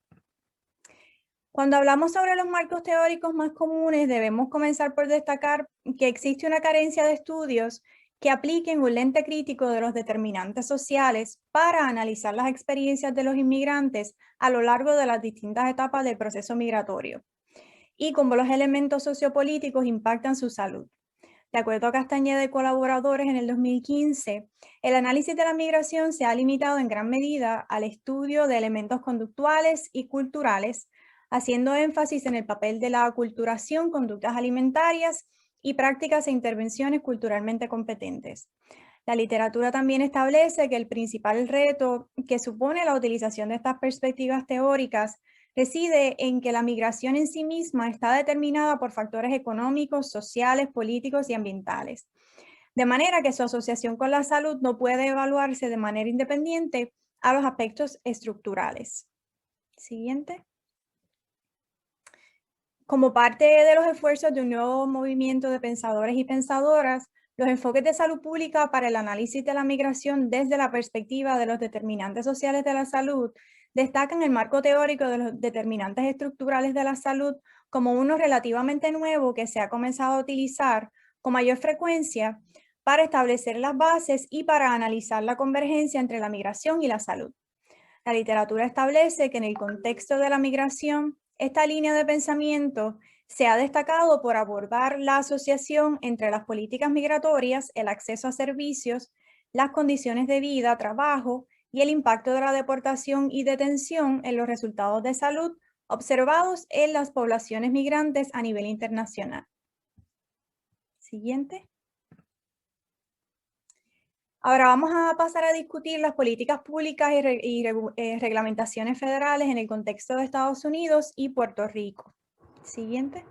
Cuando hablamos sobre los marcos teóricos más comunes, debemos comenzar por destacar que existe una carencia de estudios que apliquen un lente crítico de los determinantes sociales para analizar las experiencias de los inmigrantes a lo largo de las distintas etapas del proceso migratorio y cómo los elementos sociopolíticos impactan su salud. De acuerdo a Castañeda y colaboradores, en el 2015, el análisis de la migración se ha limitado en gran medida al estudio de elementos conductuales y culturales, haciendo énfasis en el papel de la aculturación, conductas alimentarias y prácticas e intervenciones culturalmente competentes. La literatura también establece que el principal reto que supone la utilización de estas perspectivas teóricas reside en que la migración en sí misma está determinada por factores económicos, sociales, políticos y ambientales. De manera que su asociación con la salud no puede evaluarse de manera independiente a los aspectos estructurales. Siguiente. Como parte de los esfuerzos de un nuevo movimiento de pensadores y pensadoras, los enfoques de salud pública para el análisis de la migración desde la perspectiva de los determinantes sociales de la salud destacan el marco teórico de los determinantes estructurales de la salud como uno relativamente nuevo que se ha comenzado a utilizar con mayor frecuencia para establecer las bases y para analizar la convergencia entre la migración y la salud. La literatura establece que en el contexto de la migración, esta línea de pensamiento se ha destacado por abordar la asociación entre las políticas migratorias, el acceso a servicios, las condiciones de vida, trabajo y el impacto de la deportación y detención en los resultados de salud observados en las poblaciones migrantes a nivel internacional. Siguiente. Ahora vamos a pasar a discutir las políticas públicas y reglamentaciones federales en el contexto de Estados Unidos y Puerto Rico. Siguiente.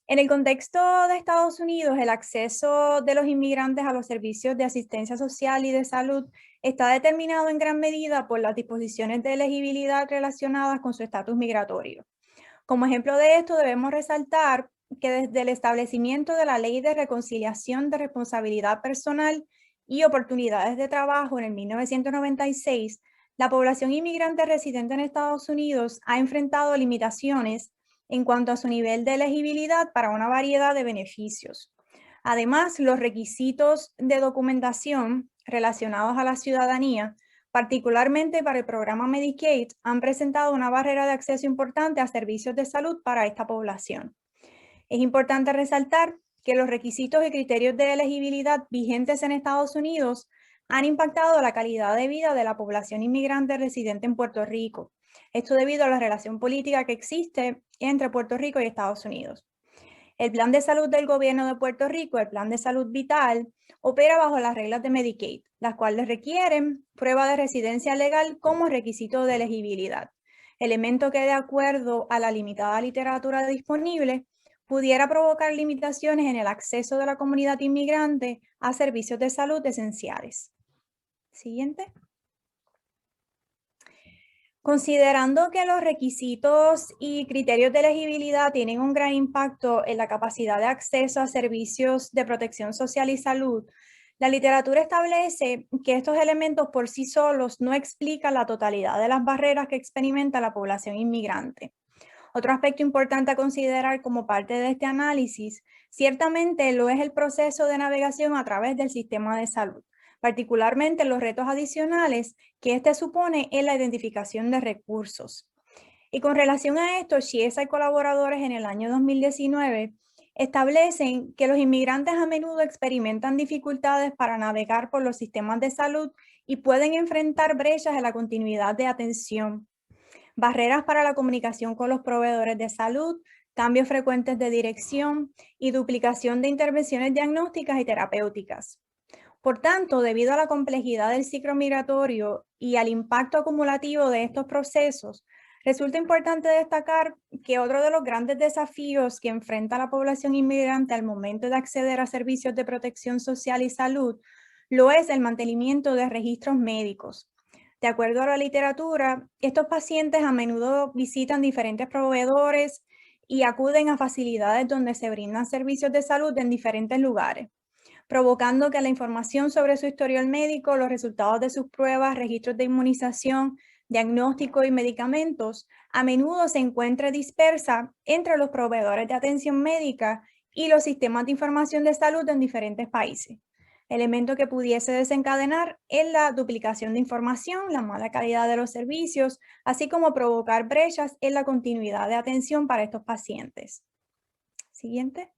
En el contexto de Estados Unidos, el acceso de los inmigrantes a los servicios de asistencia social y de salud está determinado en gran medida por las disposiciones de elegibilidad relacionadas con su estatus migratorio. Como ejemplo de esto, debemos resaltar que desde el establecimiento de la Ley de Reconciliación de Responsabilidad Personal y Oportunidades de Trabajo en el 1996, la población inmigrante residente en Estados Unidos ha enfrentado limitaciones en cuanto a su nivel de elegibilidad para una variedad de beneficios. Además, los requisitos de documentación relacionados a la ciudadanía, particularmente para el programa Medicaid, han presentado una barrera de acceso importante a servicios de salud para esta población. Es importante resaltar que los requisitos y criterios de elegibilidad vigentes en Estados Unidos han impactado la calidad de vida de la población inmigrante residente en Puerto Rico. Esto debido a la relación política que existe entre Puerto Rico y Estados Unidos. El Plan de Salud del Gobierno de Puerto Rico, el Plan de Salud Vital, opera bajo las reglas de Medicaid, las cuales requieren prueba de residencia legal como requisito de elegibilidad, elemento que de acuerdo a la limitada literatura disponible pudiera provocar limitaciones en el acceso de la comunidad inmigrante a servicios de salud esenciales. Siguiente. Considerando que los requisitos y criterios de elegibilidad tienen un gran impacto en la capacidad de acceso a servicios de protección social y salud, la literatura establece que estos elementos por sí solos no explican la totalidad de las barreras que experimenta la población inmigrante. Otro aspecto importante a considerar como parte de este análisis, ciertamente lo es el proceso de navegación a través del sistema de salud, particularmente los retos adicionales que este supone en la identificación de recursos. Y con relación a esto, Chiesa y colaboradores en el año 2019 establecen que los inmigrantes a menudo experimentan dificultades para navegar por los sistemas de salud y pueden enfrentar brechas en la continuidad de atención, barreras para la comunicación con los proveedores de salud, cambios frecuentes de dirección y duplicación de intervenciones diagnósticas y terapéuticas. Por tanto, debido a la complejidad del ciclo migratorio y al impacto acumulativo de estos procesos, resulta importante destacar que otro de los grandes desafíos que enfrenta la población inmigrante al momento de acceder a servicios de protección social y salud lo es el mantenimiento de registros médicos. De acuerdo a la literatura, estos pacientes a menudo visitan diferentes proveedores y acuden a facilidades donde se brindan servicios de salud en diferentes lugares, provocando que la información sobre su historial médico, los resultados de sus pruebas, registros de inmunización, diagnóstico y medicamentos a menudo se encuentre dispersa entre los proveedores de atención médica y los sistemas de información de salud en diferentes países. elemento que pudiese desencadenar en la duplicación de información, la mala calidad de los servicios, así como provocar brechas en la continuidad de atención para estos pacientes. Siguiente.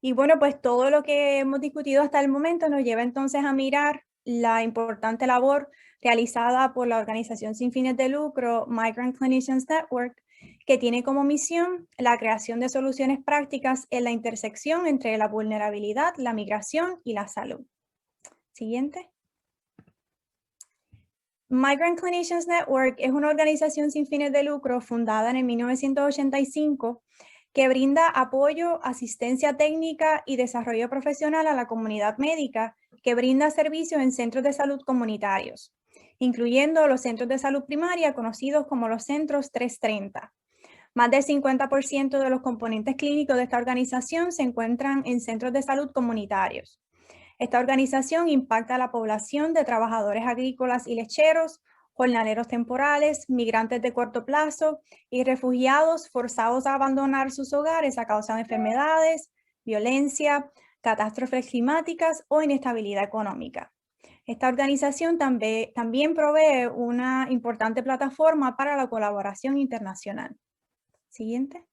Y bueno, pues todo lo que hemos discutido hasta el momento nos lleva entonces a mirar la importante labor realizada por la organización sin fines de lucro Migrant Clinicians Network, que tiene como misión la creación de soluciones prácticas en la intersección entre la vulnerabilidad, la migración y la salud. Siguiente. Migrant Clinicians Network es una organización sin fines de lucro fundada en el 1985 que brinda apoyo, asistencia técnica y desarrollo profesional a la comunidad médica que brinda servicios en centros de salud comunitarios, incluyendo los centros de salud primaria conocidos como los centros 330. Más del 50% de los componentes clínicos de esta organización se encuentran en centros de salud comunitarios. Esta organización impacta a la población de trabajadores agrícolas y lecheros, jornaleros temporales, migrantes de corto plazo y refugiados forzados a abandonar sus hogares a causa de enfermedades, violencia, catástrofes climáticas o inestabilidad económica. Esta organización también provee una importante plataforma para la colaboración internacional. Siguiente.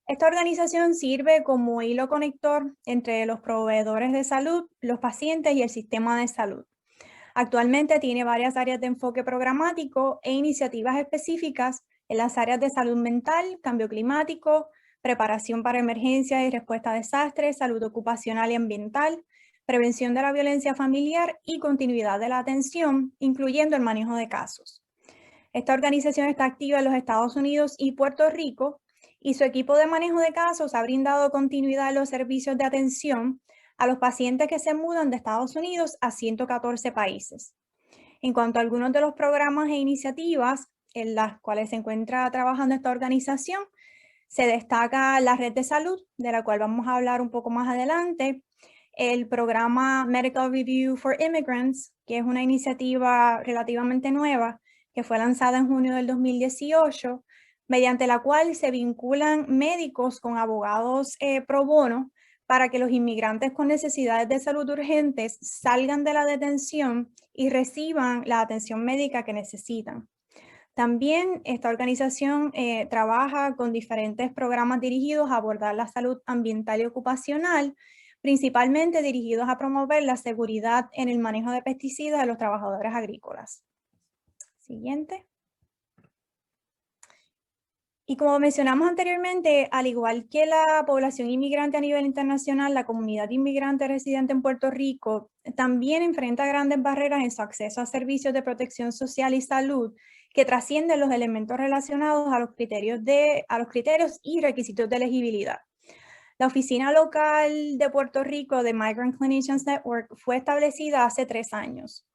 Esta organización sirve como hilo conector entre los proveedores de salud, los pacientes y el sistema de salud. Actualmente tiene varias áreas de enfoque programático e iniciativas específicas en las áreas de salud mental, cambio climático, preparación para emergencias y respuesta a desastres, salud ocupacional y ambiental, prevención de la violencia familiar y continuidad de la atención, incluyendo el manejo de casos. Esta organización está activa en los Estados Unidos y Puerto Rico y su equipo de manejo de casos ha brindado continuidad en los servicios de atención a los pacientes que se mudan de Estados Unidos a 114 países. En cuanto a algunos de los programas e iniciativas en las cuales se encuentra trabajando esta organización, se destaca la red de salud, de la cual vamos a hablar un poco más adelante, el programa Medical Review for Immigrants, que es una iniciativa relativamente nueva que fue lanzada en junio del 2018, mediante la cual se vinculan médicos con abogados pro bono para que los inmigrantes con necesidades de salud urgentes salgan de la detención y reciban la atención médica que necesitan. También esta organización trabaja con diferentes programas dirigidos a abordar la salud ambiental y ocupacional, principalmente dirigidos a promover la seguridad en el manejo de pesticidas de los trabajadores agrícolas. Siguiente. Y como mencionamos anteriormente, al igual que la población inmigrante a nivel internacional, la comunidad inmigrante residente en Puerto Rico también enfrenta grandes barreras en su acceso a servicios de protección social y salud que trascienden los elementos relacionados a los criterios y requisitos de elegibilidad. La oficina local de Puerto Rico de Migrant Clinicians Network fue establecida hace 3 años.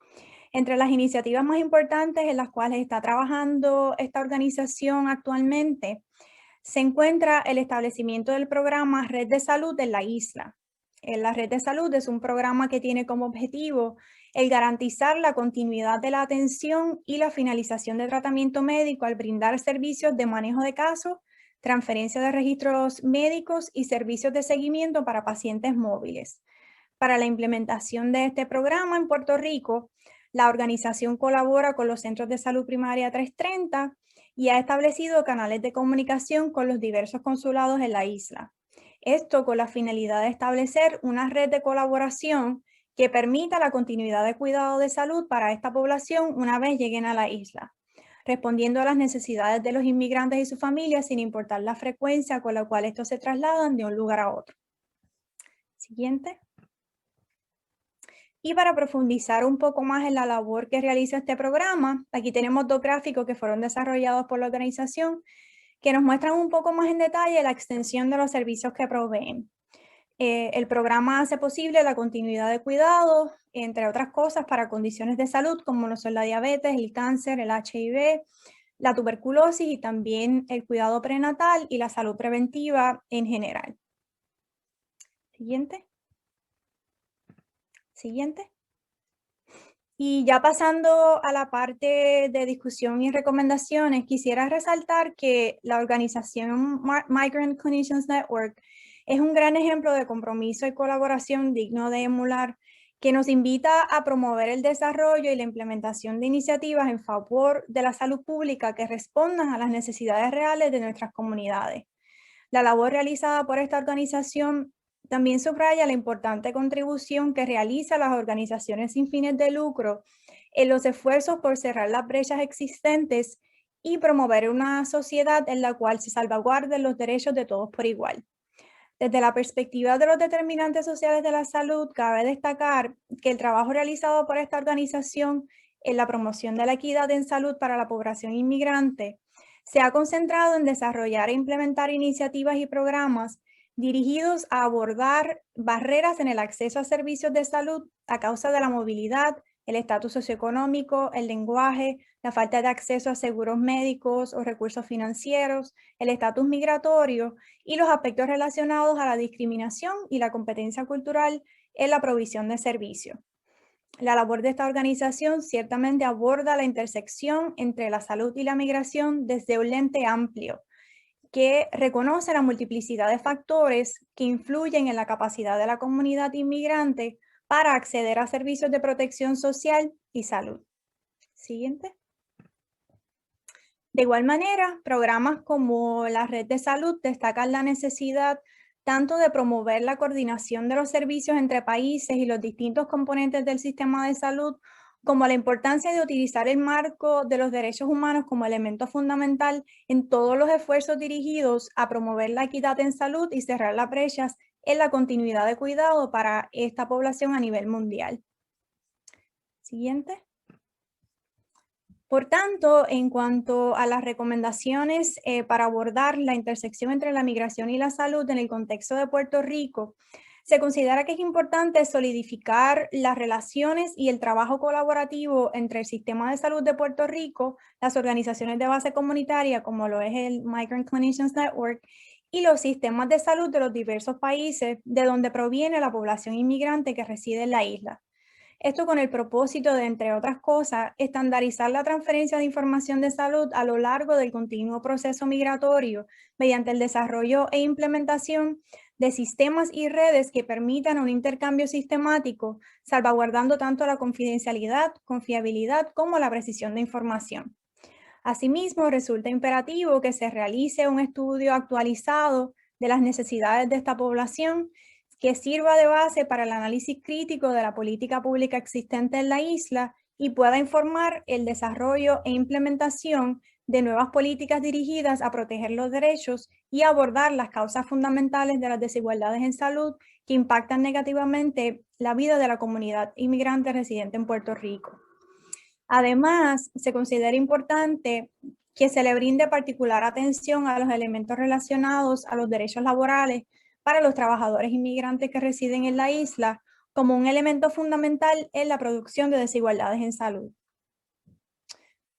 Entre las iniciativas más importantes en las cuales está trabajando esta organización actualmente, se encuentra el establecimiento del programa Red de Salud en la isla. La Red de Salud es un programa que tiene como objetivo el garantizar la continuidad de la atención y la finalización de tratamiento médico al brindar servicios de manejo de casos, transferencia de registros médicos y servicios de seguimiento para pacientes móviles. Para la implementación de este programa en Puerto Rico, la organización colabora con los Centros de Salud Primaria 330 y ha establecido canales de comunicación con los diversos consulados en la isla. Esto con la finalidad de establecer una red de colaboración que permita la continuidad de cuidado de salud para esta población una vez lleguen a la isla, respondiendo a las necesidades de los inmigrantes y sus familias sin importar la frecuencia con la cual estos se trasladan de un lugar a otro. Siguiente. Y para profundizar un poco más en la labor que realiza este programa, aquí tenemos 2 gráficos que fueron desarrollados por la organización que nos muestran un poco más en detalle la extensión de los servicios que proveen. El programa hace posible la continuidad de cuidados, entre otras cosas, para condiciones de salud como lo son la diabetes, el cáncer, el HIV, la tuberculosis y también el cuidado prenatal y la salud preventiva en general. Siguiente. Siguiente. Y ya pasando a la parte de discusión y recomendaciones, quisiera resaltar que la organización Migrant Clinicians Network es un gran ejemplo de compromiso y colaboración digno de emular, que nos invita a promover el desarrollo y la implementación de iniciativas en favor de la salud pública que respondan a las necesidades reales de nuestras comunidades. La labor realizada por esta organización también subraya la importante contribución que realizan las organizaciones sin fines de lucro en los esfuerzos por cerrar las brechas existentes y promover una sociedad en la cual se salvaguarden los derechos de todos por igual. Desde la perspectiva de los determinantes sociales de la salud, cabe destacar que el trabajo realizado por esta organización en la promoción de la equidad en salud para la población inmigrante se ha concentrado en desarrollar e implementar iniciativas y programas dirigidos a abordar barreras en el acceso a servicios de salud a causa de la movilidad, el estatus socioeconómico, el lenguaje, la falta de acceso a seguros médicos o recursos financieros, el estatus migratorio y los aspectos relacionados a la discriminación y la competencia cultural en la provisión de servicios. La labor de esta organización ciertamente aborda la intersección entre la salud y la migración desde un lente amplio, que reconoce la multiplicidad de factores que influyen en la capacidad de la comunidad inmigrante para acceder a servicios de protección social y salud. Siguiente. De igual manera, programas como la Red de Salud destacan la necesidad tanto de promover la coordinación de los servicios entre países y los distintos componentes del sistema de salud, como la importancia de utilizar el marco de los derechos humanos como elemento fundamental en todos los esfuerzos dirigidos a promover la equidad en salud y cerrar las brechas en la continuidad de cuidado para esta población a nivel mundial. Siguiente. Por tanto, en cuanto a las recomendaciones para abordar la intersección entre la migración y la salud en el contexto de Puerto Rico, se considera que es importante solidificar las relaciones y el trabajo colaborativo entre el sistema de salud de Puerto Rico, las organizaciones de base comunitaria, como lo es el Migrant Clinicians Network, y los sistemas de salud de los diversos países de donde proviene la población inmigrante que reside en la isla. Esto con el propósito de, entre otras cosas, estandarizar la transferencia de información de salud a lo largo del continuo proceso migratorio mediante el desarrollo e implementación de sistemas y redes que permitan un intercambio sistemático, salvaguardando tanto la confidencialidad, confiabilidad como la precisión de información. Asimismo, resulta imperativo que se realice un estudio actualizado de las necesidades de esta población que sirva de base para el análisis crítico de la política pública existente en la isla y pueda informar el desarrollo e implementación de nuevas políticas dirigidas a proteger los derechos y abordar las causas fundamentales de las desigualdades en salud que impactan negativamente la vida de la comunidad inmigrante residente en Puerto Rico. Además, se considera importante que se le brinde particular atención a los elementos relacionados a los derechos laborales para los trabajadores inmigrantes que residen en la isla como un elemento fundamental en la producción de desigualdades en salud.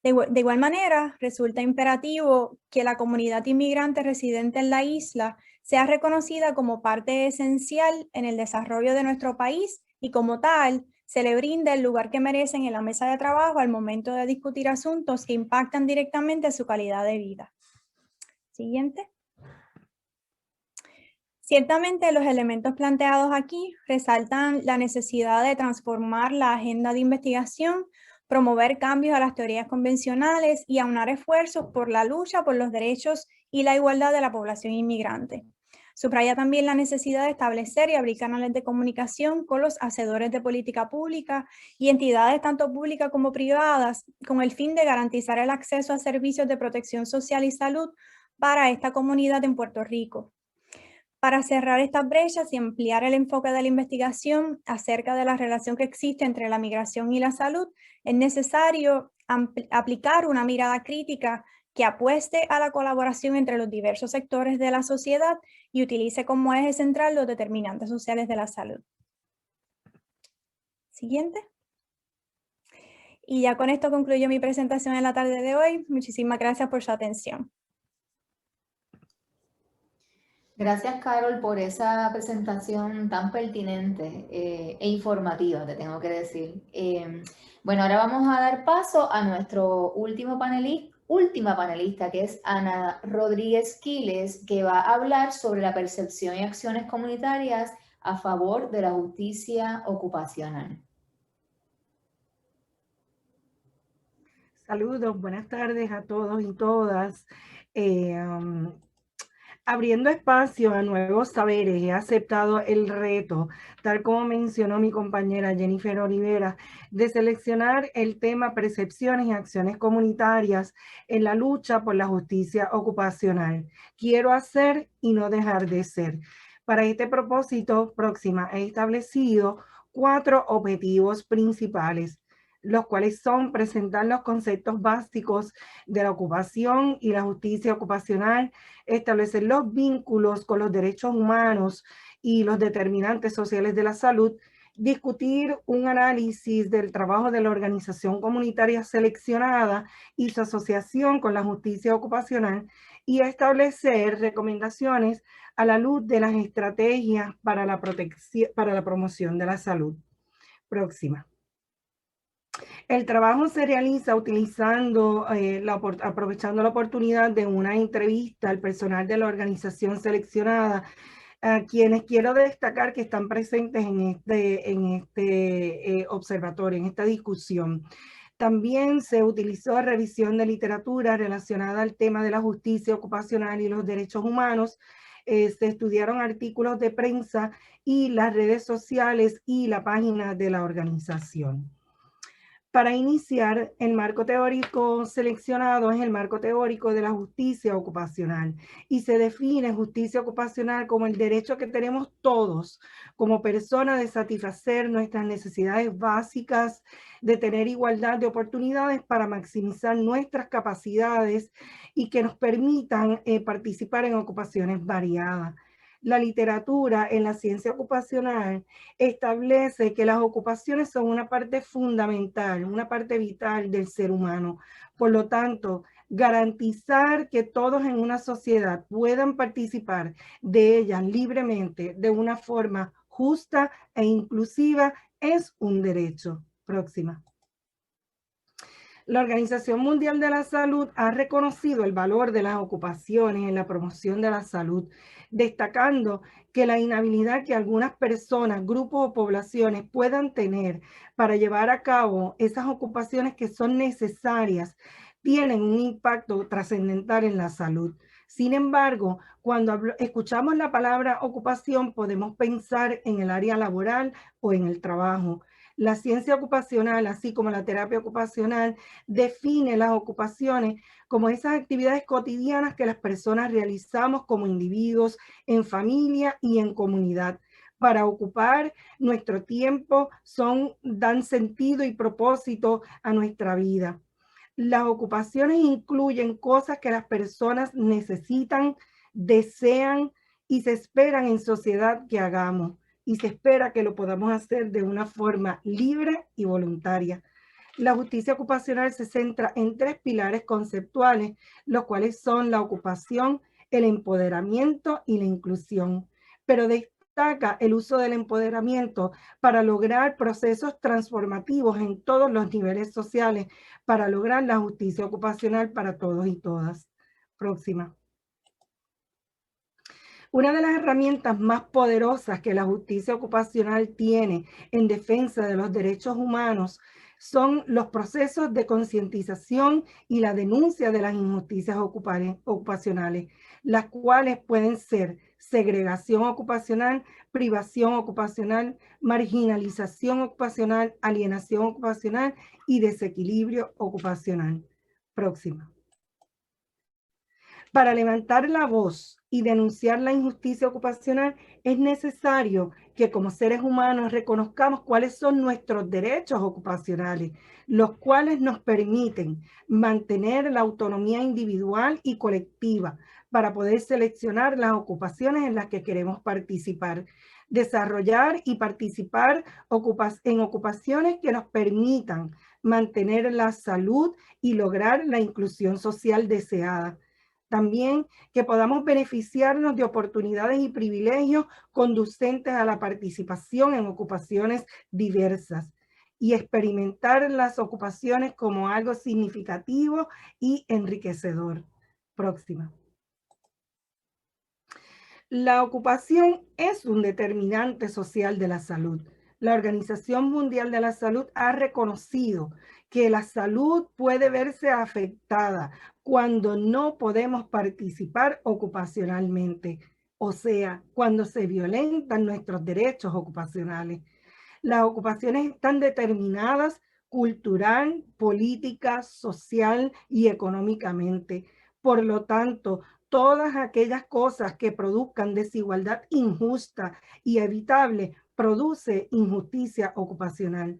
De igual manera, resulta imperativo que la comunidad inmigrante residente en la isla sea reconocida como parte esencial en el desarrollo de nuestro país y como tal, se le brinde el lugar que merecen en la mesa de trabajo al momento de discutir asuntos que impactan directamente su calidad de vida. Siguiente. Ciertamente los elementos planteados aquí resaltan la necesidad de transformar la agenda de investigación, promover cambios a las teorías convencionales y aunar esfuerzos por la lucha por los derechos y la igualdad de la población inmigrante. Subraya también la necesidad de establecer y abrir canales de comunicación con los hacedores de política pública y entidades tanto públicas como privadas con el fin de garantizar el acceso a servicios de protección social y salud para esta comunidad en Puerto Rico. Para cerrar estas brechas y ampliar el enfoque de la investigación acerca de la relación que existe entre la migración y la salud, es necesario aplicar una mirada crítica que apueste a la colaboración entre los diversos sectores de la sociedad y utilice como eje central los determinantes sociales de la salud. Siguiente. Y ya con esto concluyo mi presentación en la tarde de hoy. Muchísimas gracias por su atención. Gracias, Carol, por esa presentación tan pertinente e informativa, te tengo que decir. Bueno, ahora vamos a dar paso a nuestro último última panelista, que es Ana Rodríguez Quiles, que va a hablar sobre la percepción y acciones comunitarias a favor de la justicia ocupacional. Saludos, buenas tardes a todos y todas. Abriendo espacio a nuevos saberes, he aceptado el reto, tal como mencionó mi compañera Jennifer Olivera, de seleccionar el tema percepciones y acciones comunitarias en la lucha por la justicia ocupacional. Quiero hacer y no dejar de ser. Para este propósito, Próxima he establecido 4 objetivos principales, los cuales son presentar los conceptos básicos de la ocupación y la justicia ocupacional, establecer los vínculos con los derechos humanos y los determinantes sociales de la salud, discutir un análisis del trabajo de la organización comunitaria seleccionada y su asociación con la justicia ocupacional y establecer recomendaciones a la luz de las estrategias para la promoción de la salud. Próxima. El trabajo se realiza utilizando, aprovechando la oportunidad de una entrevista al personal de la organización seleccionada, a quienes quiero destacar que están presentes en este observatorio, en esta discusión. También se utilizó revisión de literatura relacionada al tema de la justicia ocupacional y los derechos humanos. Se estudiaron artículos de prensa y las redes sociales y la página de la organización. Para iniciar, el marco teórico seleccionado es el marco teórico de la justicia ocupacional y se define justicia ocupacional como el derecho que tenemos todos como personas de satisfacer nuestras necesidades básicas, de tener igualdad de oportunidades para maximizar nuestras capacidades y que nos permitan participar en ocupaciones variadas. La literatura en la ciencia ocupacional establece que las ocupaciones son una parte fundamental, una parte vital del ser humano. Por lo tanto, garantizar que todos en una sociedad puedan participar de ellas libremente, de una forma justa e inclusiva, es un derecho. Próxima. La Organización Mundial de la Salud ha reconocido el valor de las ocupaciones en la promoción de la salud, destacando que la inhabilidad que algunas personas, grupos o poblaciones puedan tener para llevar a cabo esas ocupaciones que son necesarias tienen un impacto trascendental en la salud. Sin embargo, cuando escuchamos la palabra ocupación, podemos pensar en el área laboral o en el trabajo. La ciencia ocupacional, así como la terapia ocupacional, define las ocupaciones como esas actividades cotidianas que las personas realizamos como individuos, en familia y en comunidad. Para ocupar nuestro tiempo dan sentido y propósito a nuestra vida. Las ocupaciones incluyen cosas que las personas necesitan, desean y se esperan en sociedad que hagamos. Y se espera que lo podamos hacer de una forma libre y voluntaria. La justicia ocupacional se centra en 3 pilares conceptuales, los cuales son la ocupación, el empoderamiento y la inclusión. Pero destaca el uso del empoderamiento para lograr procesos transformativos en todos los niveles sociales, para lograr la justicia ocupacional para todos y todas. Próxima. Una de las herramientas más poderosas que la justicia ocupacional tiene en defensa de los derechos humanos son los procesos de concientización y la denuncia de las injusticias ocupacionales, las cuales pueden ser segregación ocupacional, privación ocupacional, marginalización ocupacional, alienación ocupacional y desequilibrio ocupacional. Próxima. Para levantar la voz y denunciar la injusticia ocupacional, es necesario que como seres humanos reconozcamos cuáles son nuestros derechos ocupacionales, los cuales nos permiten mantener la autonomía individual y colectiva para poder seleccionar las ocupaciones en las que queremos participar, desarrollar y participar en ocupaciones que nos permitan mantener la salud y lograr la inclusión social deseada. También que podamos beneficiarnos de oportunidades y privilegios conducentes a la participación en ocupaciones diversas y experimentar las ocupaciones como algo significativo y enriquecedor. Próxima. La ocupación es un determinante social de la salud. La Organización Mundial de la Salud ha reconocido que la salud puede verse afectada cuando no podemos participar ocupacionalmente, o sea, cuando se violentan nuestros derechos ocupacionales. Las ocupaciones están determinadas cultural, política, social y económicamente. Por lo tanto, todas aquellas cosas que produzcan desigualdad injusta y evitable produce injusticia ocupacional.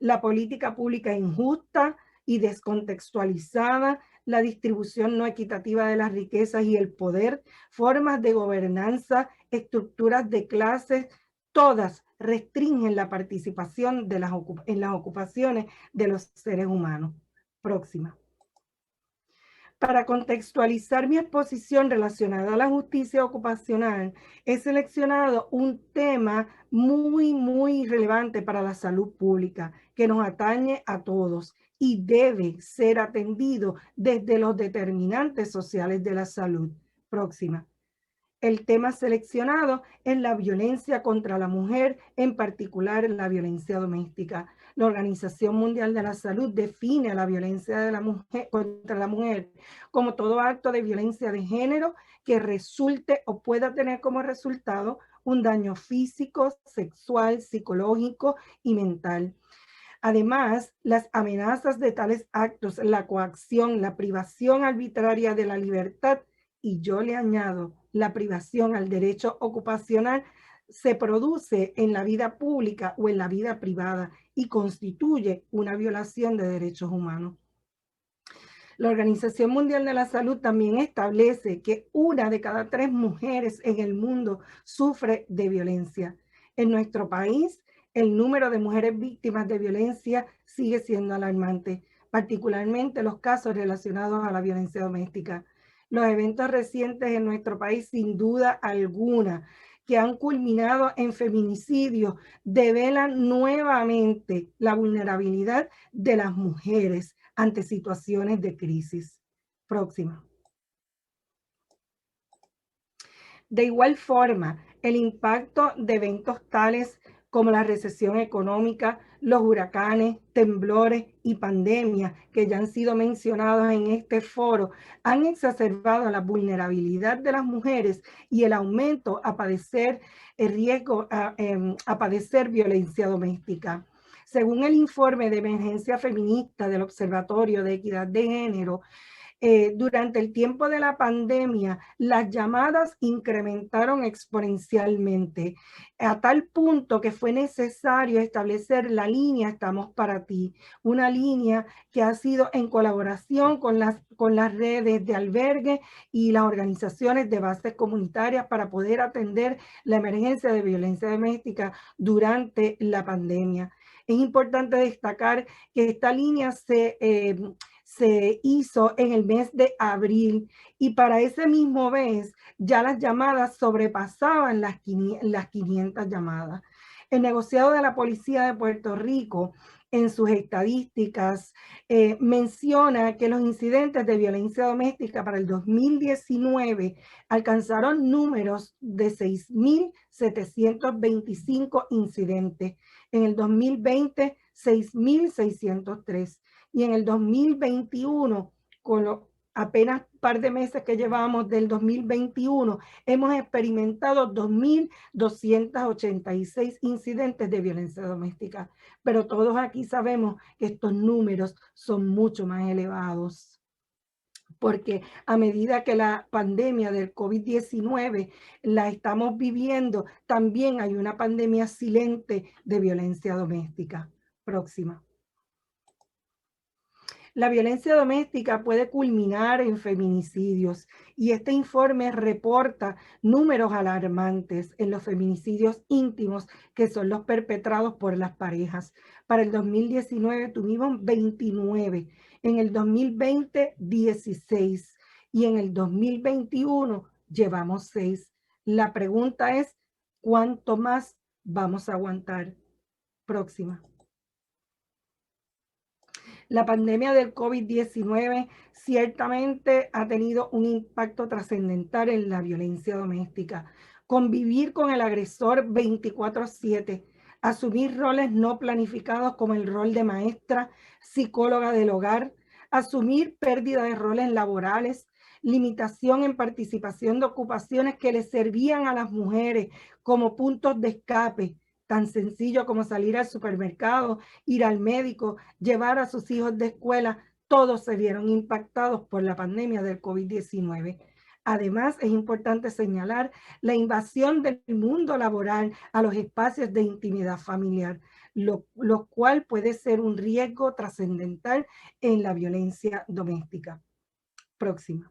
La política pública injusta y descontextualizada, la distribución no equitativa de las riquezas y el poder, formas de gobernanza, estructuras de clases, todas restringen la participación en las ocupaciones de los seres humanos. Próxima. Para contextualizar mi exposición relacionada a la justicia ocupacional, he seleccionado un tema muy relevante para la salud pública que nos atañe a todos y debe ser atendido desde los determinantes sociales de la salud. Próxima. El tema seleccionado es la violencia contra la mujer, en particular la violencia doméstica. La Organización Mundial de la Salud define a la violencia de la mujer, contra la mujer como todo acto de violencia de género que resulte o pueda tener como resultado un daño físico, sexual, psicológico y mental. Además, las amenazas de tales actos, la coacción, la privación arbitraria de la libertad, y yo le añado la privación al derecho ocupacional, se produce en la vida pública o en la vida privada y constituye una violación de derechos humanos. La Organización Mundial de la Salud también establece que 1 de cada 3 mujeres en el mundo sufre de violencia. En nuestro país, el número de mujeres víctimas de violencia sigue siendo alarmante, particularmente los casos relacionados a la violencia doméstica. Los eventos recientes en nuestro país, sin duda alguna, que han culminado en feminicidios, develan nuevamente la vulnerabilidad de las mujeres ante situaciones de crisis. Próxima. De igual forma, el impacto de eventos tales como la recesión económica, los huracanes, temblores y pandemias que ya han sido mencionados en este foro, han exacerbado la vulnerabilidad de las mujeres y el aumento a padecer el riesgo a padecer violencia doméstica. Según el informe de emergencia feminista del Observatorio de Equidad de Género, durante el tiempo de la pandemia, las llamadas incrementaron exponencialmente, a tal punto que fue necesario establecer la línea Estamos para ti, una línea que ha sido en colaboración con las redes de albergue y las organizaciones de bases comunitarias para poder atender la emergencia de violencia doméstica durante la pandemia. Es importante destacar que esta línea se hizo en el mes de abril y para ese mismo mes ya las llamadas sobrepasaban las 500 llamadas. El negociado de la Policía de Puerto Rico en sus estadísticas menciona que los incidentes de violencia doméstica para el 2019 alcanzaron números de 6.725 incidentes. En el 2020, 6.603. Y en el 2021, con los apenas par de meses que llevamos del 2021, hemos experimentado 2.286 incidentes de violencia doméstica. Pero todos aquí sabemos que estos números son mucho más elevados, porque a medida que la pandemia del COVID-19 la estamos viviendo, también hay una pandemia silente de violencia doméstica. Próxima. La violencia doméstica puede culminar en feminicidios y este informe reporta números alarmantes en los feminicidios íntimos que son los perpetrados por las parejas. Para el 2019 tuvimos 29, en el 2020 16 y en el 2021 llevamos 6. La pregunta es, ¿cuánto más vamos a aguantar? Próxima. La pandemia del COVID-19 ciertamente ha tenido un impacto trascendental en la violencia doméstica. Convivir con el agresor 24/7, asumir roles no planificados como el rol de maestra, psicóloga del hogar, asumir pérdida de roles laborales, limitación en participación de ocupaciones que les servían a las mujeres como puntos de escape, tan sencillo como salir al supermercado, ir al médico, llevar a sus hijos de escuela, todos se vieron impactados por la pandemia del COVID-19. Además, es importante señalar la invasión del mundo laboral a los espacios de intimidad familiar, lo cual puede ser un riesgo trascendental en la violencia doméstica. Próxima.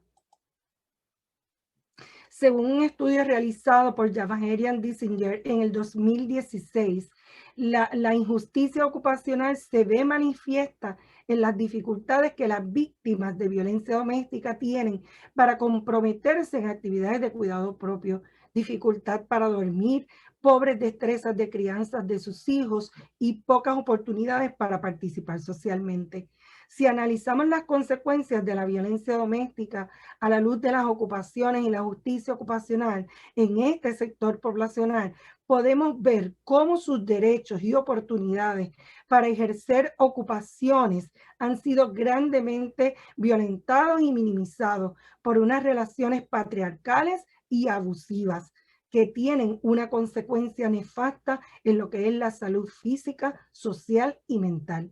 Según un estudio realizado por Javaherian Dissinger en el 2016, la injusticia ocupacional se ve manifiesta en las dificultades que las víctimas de violencia doméstica tienen para comprometerse en actividades de cuidado propio, dificultad para dormir, pobres destrezas de crianza de sus hijos y pocas oportunidades para participar socialmente. Si analizamos las consecuencias de la violencia doméstica a la luz de las ocupaciones y la justicia ocupacional en este sector poblacional, podemos ver cómo sus derechos y oportunidades para ejercer ocupaciones han sido grandemente violentados y minimizados por unas relaciones patriarcales y abusivas que tienen una consecuencia nefasta en lo que es la salud física, social y mental.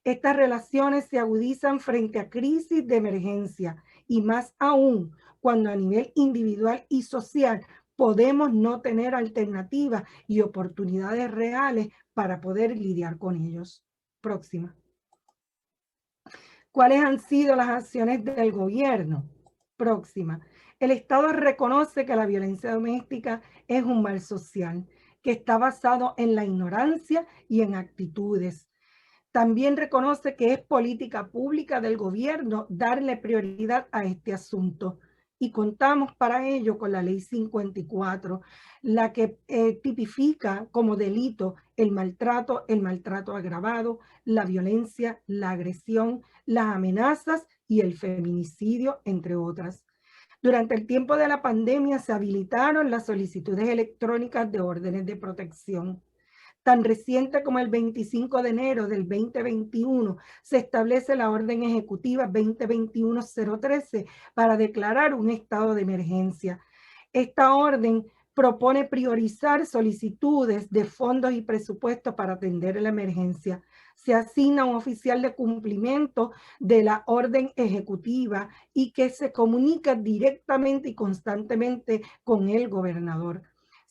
Estas relaciones se agudizan frente a crisis de emergencia y más aún cuando a nivel individual y social podemos no tener alternativas y oportunidades reales para poder lidiar con ellos. Próxima. ¿Cuáles han sido las acciones del gobierno? Próxima. El Estado reconoce que la violencia doméstica es un mal social que está basado en la ignorancia y en actitudes. También reconoce que es política pública del gobierno darle prioridad a este asunto. Y contamos para ello con la Ley 54, la que tipifica como delito el maltrato agravado, la violencia, la agresión, las amenazas y el feminicidio, entre otras. Durante el tiempo de la pandemia se habilitaron las solicitudes electrónicas de órdenes de protección. Tan reciente como el 25 de enero del 2021, se establece la Orden Ejecutiva 2021-013 para declarar un estado de emergencia. Esta orden propone priorizar solicitudes de fondos y presupuestos para atender la emergencia. Se asigna un oficial de cumplimiento de la orden ejecutiva y que se comunica directamente y constantemente con el gobernador.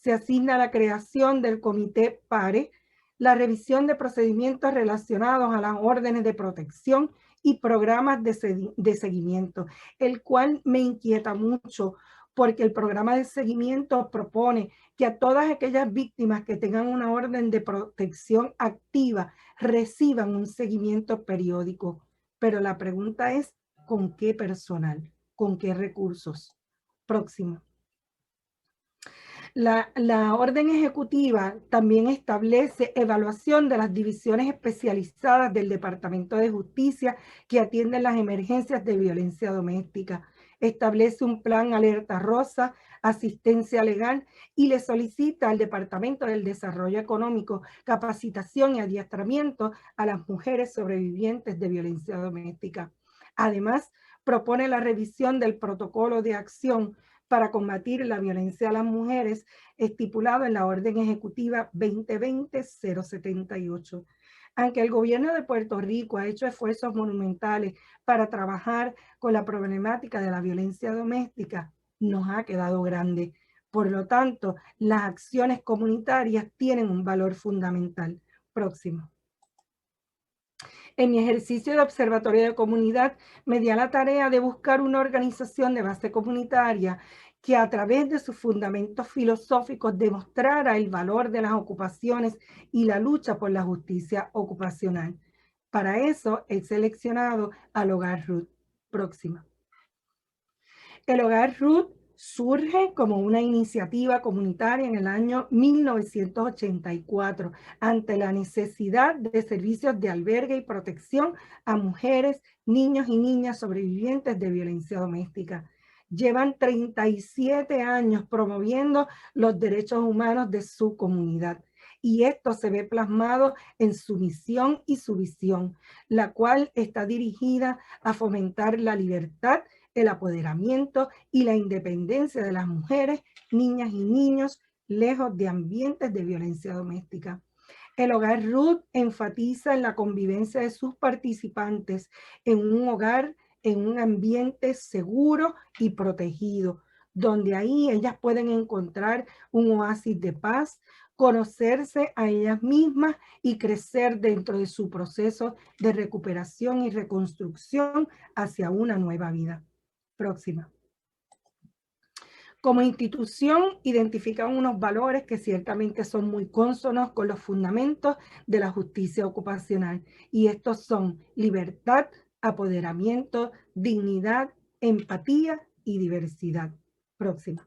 Se asigna la creación del comité PARE, la revisión de procedimientos relacionados a las órdenes de protección y programas de seguimiento, el cual me inquieta mucho porque el programa de seguimiento propone que a todas aquellas víctimas que tengan una orden de protección activa reciban un seguimiento periódico. Pero la pregunta es, ¿con qué personal? ¿Con qué recursos? Próximo. La orden ejecutiva también establece evaluación de las divisiones especializadas del Departamento de Justicia que atienden las emergencias de violencia doméstica. Establece un plan alerta rosa, asistencia legal y le solicita al Departamento del Desarrollo Económico capacitación y adiestramiento a las mujeres sobrevivientes de violencia doméstica. Además, propone la revisión del protocolo de acción para combatir la violencia a las mujeres, estipulado en la Orden Ejecutiva 2020-078. Aunque el gobierno de Puerto Rico ha hecho esfuerzos monumentales para trabajar con la problemática de la violencia doméstica, nos ha quedado grande. Por lo tanto, las acciones comunitarias tienen un valor fundamental. Próximo. En mi ejercicio de observatorio de comunidad, me di a la tarea de buscar una organización de base comunitaria que a través de sus fundamentos filosóficos demostrara el valor de las ocupaciones y la lucha por la justicia ocupacional. Para eso he seleccionado al Hogar Ruth. Próxima. El Hogar Ruth Surge como una iniciativa comunitaria en el año 1984 ante la necesidad de servicios de albergue y protección a mujeres, niños y niñas sobrevivientes de violencia doméstica. Llevan 37 años promoviendo los derechos humanos de su comunidad. Y esto se ve plasmado en su misión y su visión, la cual está dirigida a fomentar la libertad, el apoderamiento y la independencia de las mujeres, niñas y niños lejos de ambientes de violencia doméstica. El Hogar Ruth enfatiza en la convivencia de sus participantes en un hogar, en un ambiente seguro y protegido, donde ahí ellas pueden encontrar un oasis de paz, conocerse a ellas mismas y crecer dentro de su proceso de recuperación y reconstrucción hacia una nueva vida. Próxima. Como institución, identifican unos valores que ciertamente son muy cónsonos con los fundamentos de la justicia ocupacional. Y estos son libertad, apoderamiento, dignidad, empatía y diversidad. Próxima.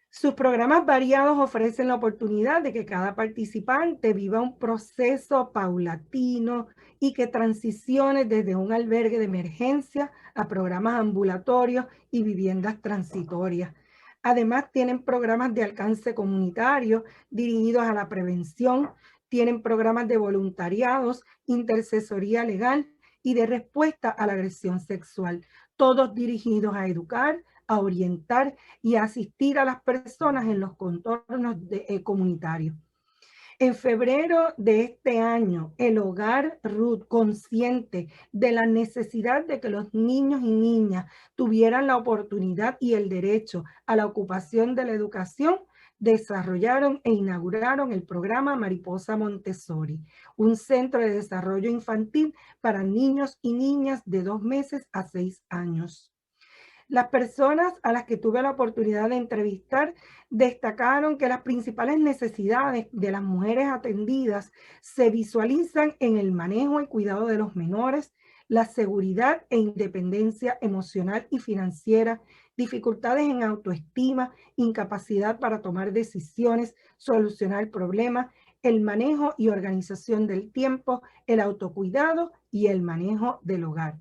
Sus programas variados ofrecen la oportunidad de que cada participante viva un proceso paulatino y que transicione desde un albergue de emergencia a programas ambulatorios y viviendas transitorias. Además, tienen programas de alcance comunitario dirigidos a la prevención, tienen programas de voluntariados, intercesoría legal y de respuesta a la agresión sexual, todos dirigidos a educar, a orientar y a asistir a las personas en los contornos comunitarios. En febrero de este año, el Hogar Ruth, consciente de la necesidad de que los niños y niñas tuvieran la oportunidad y el derecho a la ocupación de la educación, desarrollaron e inauguraron el programa Mariposa Montessori, un centro de desarrollo infantil para niños y niñas de 2 meses a 6 años. Las personas a las que tuve la oportunidad de entrevistar destacaron que las principales necesidades de las mujeres atendidas se visualizan en el manejo y cuidado de los menores, la seguridad e independencia emocional y financiera, dificultades en autoestima, incapacidad para tomar decisiones, solucionar problemas, el manejo y organización del tiempo, el autocuidado y el manejo del hogar.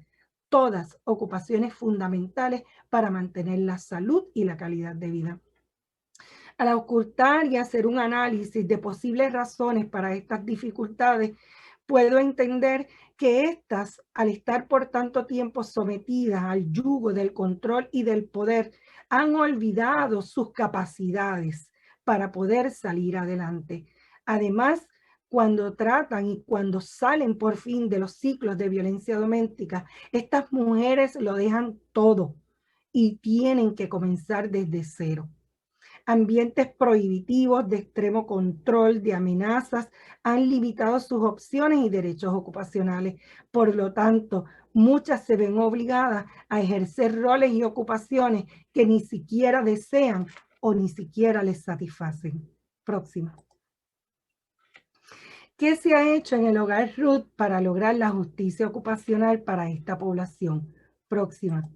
Todas ocupaciones fundamentales para mantener la salud y la calidad de vida. Al ocultar y hacer un análisis de posibles razones para estas dificultades, puedo entender que estas, al estar por tanto tiempo sometidas al yugo del control y del poder, han olvidado sus capacidades para poder salir adelante. Además, cuando tratan y cuando salen por fin de los ciclos de violencia doméstica, estas mujeres lo dejan todo y tienen que comenzar desde cero. Ambientes prohibitivos de extremo control, de amenazas, han limitado sus opciones y derechos ocupacionales. Por lo tanto, muchas se ven obligadas a ejercer roles y ocupaciones que ni siquiera desean o ni siquiera les satisfacen. Próxima. ¿Qué se ha hecho en el Hogar Ruth para lograr la justicia ocupacional para esta población? Próxima.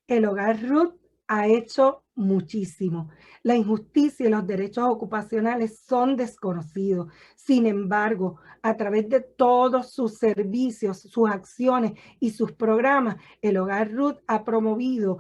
El Hogar Ruth ha hecho muchísimo. La injusticia y los derechos ocupacionales son desconocidos. Sin embargo, a través de todos sus servicios, sus acciones y sus programas, el Hogar Ruth ha promovido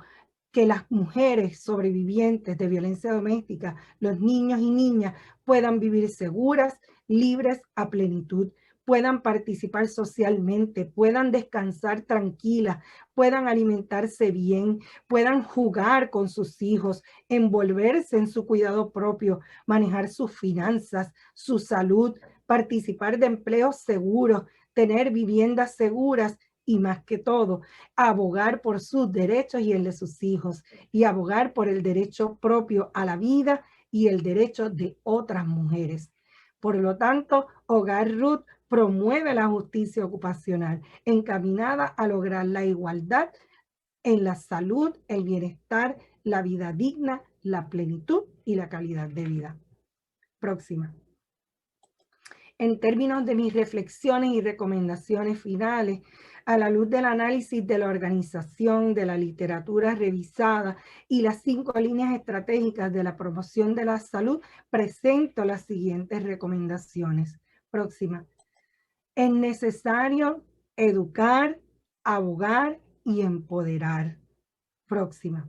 que las mujeres sobrevivientes de violencia doméstica, los niños y niñas, puedan vivir seguras, libres a plenitud, puedan participar socialmente, puedan descansar tranquilas, puedan alimentarse bien, puedan jugar con sus hijos, envolverse en su cuidado propio, manejar sus finanzas, su salud, participar de empleos seguros, tener viviendas seguras y más que todo, abogar por sus derechos y el de sus hijos y abogar por el derecho propio a la vida y el derecho de otras mujeres. Por lo tanto, Hogar Ruth promueve la justicia ocupacional encaminada a lograr la igualdad en la salud, el bienestar, la vida digna, la plenitud y la calidad de vida. Próxima. En términos de mis reflexiones y recomendaciones finales, A la luz del análisis de la organización, de la literatura revisada y las 5 líneas estratégicas de la promoción de la salud, presento las siguientes recomendaciones. Próxima. Es necesario educar, abogar y empoderar. Próxima.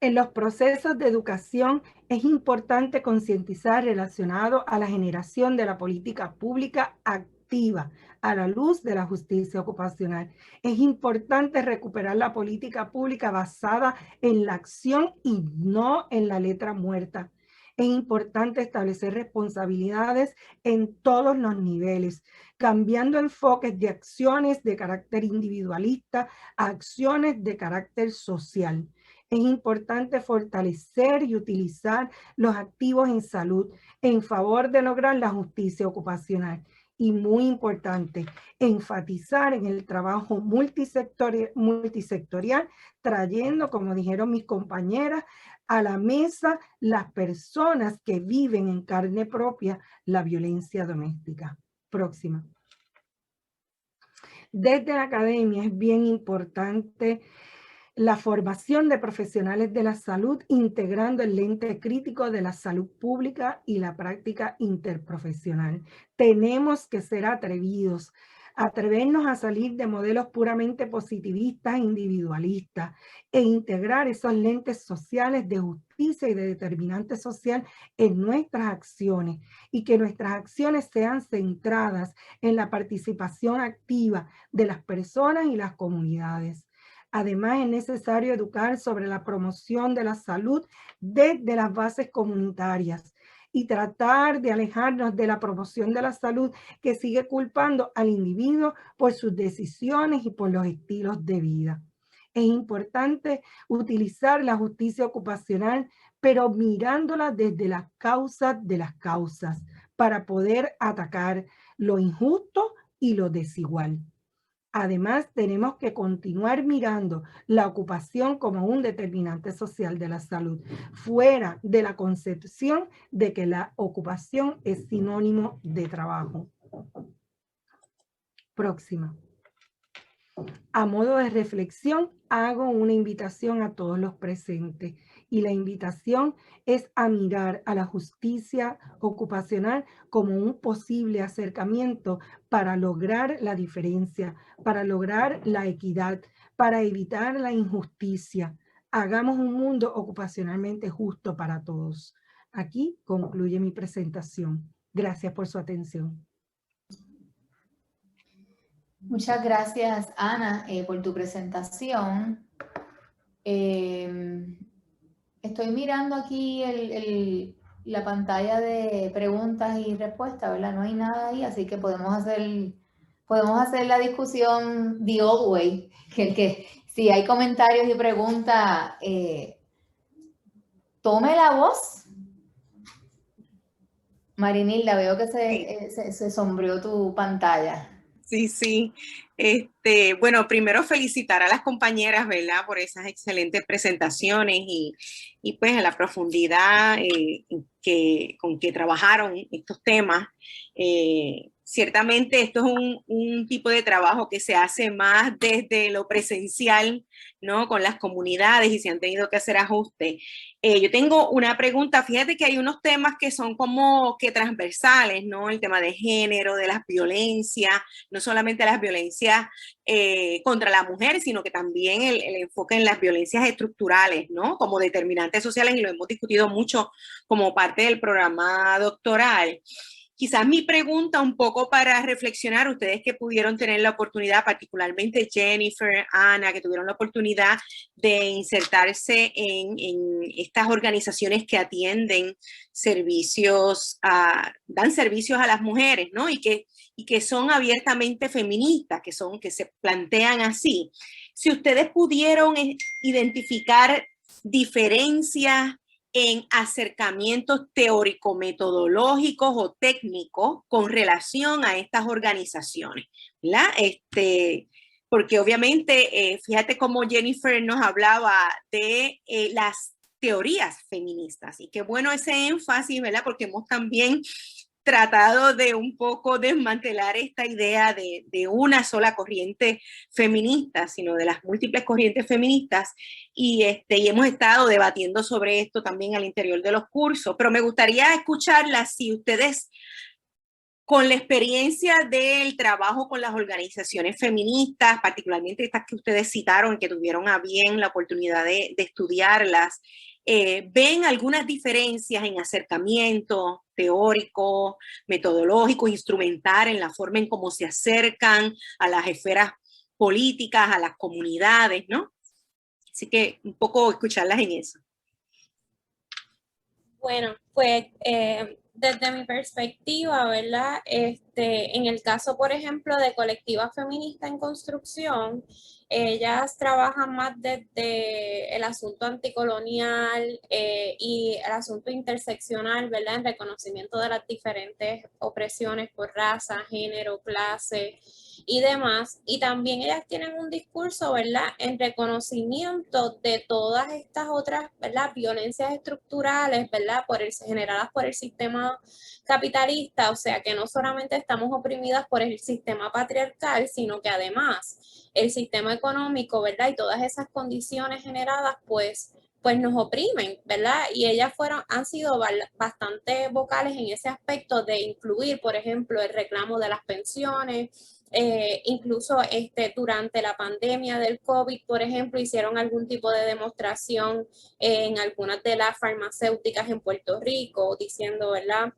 En los procesos de educación es importante concientizar relacionado a la generación de la política pública activa a la luz de la justicia ocupacional. Es importante recuperar la política pública basada en la acción y no en la letra muerta. Es importante establecer responsabilidades en todos los niveles, cambiando enfoques de acciones de carácter individualista a acciones de carácter social. Es importante fortalecer y utilizar los activos en salud en favor de lograr la justicia ocupacional. Y muy importante, enfatizar en el trabajo multisectorial, trayendo, como dijeron mis compañeras, a la mesa las personas que viven en carne propia la violencia doméstica. Próxima. Desde la academia es bien importante la formación de profesionales de la salud, integrando el lente crítico de la salud pública y la práctica interprofesional. Tenemos que ser atrevidos, atrevernos a salir de modelos puramente positivistas e individualistas e integrar esos lentes sociales de justicia y de determinante social en nuestras acciones, y que nuestras acciones sean centradas en la participación activa de las personas y las comunidades. Además, es necesario educar sobre la promoción de la salud desde las bases comunitarias y tratar de alejarnos de la promoción de la salud que sigue culpando al individuo por sus decisiones y por los estilos de vida. Es importante utilizar la justicia ocupacional, pero mirándola desde las causas de las causas, para poder atacar lo injusto y lo desigual. Además, tenemos que continuar mirando la ocupación como un determinante social de la salud, fuera de la concepción de que la ocupación es sinónimo de trabajo. Próxima. A modo de reflexión, hago una invitación a todos los presentes, y la invitación es a mirar a la justicia ocupacional como un posible acercamiento para lograr la diferencia, para lograr la equidad, para evitar la injusticia. Hagamos un mundo ocupacionalmente justo para todos. Aquí concluye mi presentación. Gracias por su atención. Muchas gracias, Ana, por tu presentación. Estoy mirando aquí la pantalla de preguntas y respuestas, ¿verdad? No hay nada ahí, así que podemos hacer la discusión the old way, que si hay comentarios y preguntas, tome la voz. Marinilda, veo que se sombreó tu pantalla. Sí. Bueno, primero felicitar a las compañeras, ¿verdad? Por esas excelentes presentaciones y pues a la profundidad con que trabajaron estos temas. Ciertamente esto es un tipo de trabajo que se hace más desde lo presencial, ¿no? Con las comunidades, y se han tenido que hacer ajustes. Yo tengo una pregunta. Fíjate que hay unos temas que son como que transversales, ¿no? El tema de género, de las violencias, no solamente las violencias contra la mujer, sino que también el enfoque en las violencias estructurales, ¿no? Como determinantes sociales, y lo hemos discutido mucho como parte del programa doctoral. Quizás mi pregunta un poco para reflexionar, ustedes que pudieron tener la oportunidad, particularmente Jennifer, Ana, que tuvieron la oportunidad de insertarse en estas organizaciones que atienden servicios, dan servicios a las mujeres, ¿no? Y que son abiertamente feministas, que se plantean así. Si ustedes pudieron identificar diferencias en acercamientos teórico-metodológicos o técnicos con relación a estas organizaciones, ¿verdad? Porque obviamente, fíjate cómo Jennifer nos hablaba de las teorías feministas, y qué bueno ese énfasis, ¿verdad? Porque hemos también tratado de un poco desmantelar esta idea de una sola corriente feminista, sino de las múltiples corrientes feministas, y hemos estado debatiendo sobre esto también al interior de los cursos, pero me gustaría escucharlas si ustedes, con la experiencia del trabajo con las organizaciones feministas, particularmente estas que ustedes citaron, que tuvieron a bien la oportunidad de estudiarlas, ¿ven algunas diferencias en acercamiento teórico, metodológico, instrumental, en la forma en cómo se acercan a las esferas políticas, a las comunidades, ¿no? Así que un poco escucharlas en eso. Bueno, pues desde mi perspectiva, ¿verdad? En el caso, por ejemplo, de Colectiva Feminista en Construcción, ellas trabajan más desde el asunto anticolonial y el asunto interseccional, ¿verdad? En reconocimiento de las diferentes opresiones por raza, género, clase y demás. Y también ellas tienen un discurso, ¿verdad? En reconocimiento de todas estas otras, ¿verdad? Violencias estructurales, ¿verdad? Generadas por el sistema capitalista, o sea que no solamente estamos oprimidas por el sistema patriarcal, sino que además el sistema económico, ¿verdad? Y todas esas condiciones generadas, pues nos oprimen, ¿verdad? Y ellas han sido bastante vocales en ese aspecto de incluir, por ejemplo, el reclamo de las pensiones. Incluso durante la pandemia del COVID, por ejemplo, hicieron algún tipo de demostración en algunas de las farmacéuticas en Puerto Rico, diciendo, ¿verdad?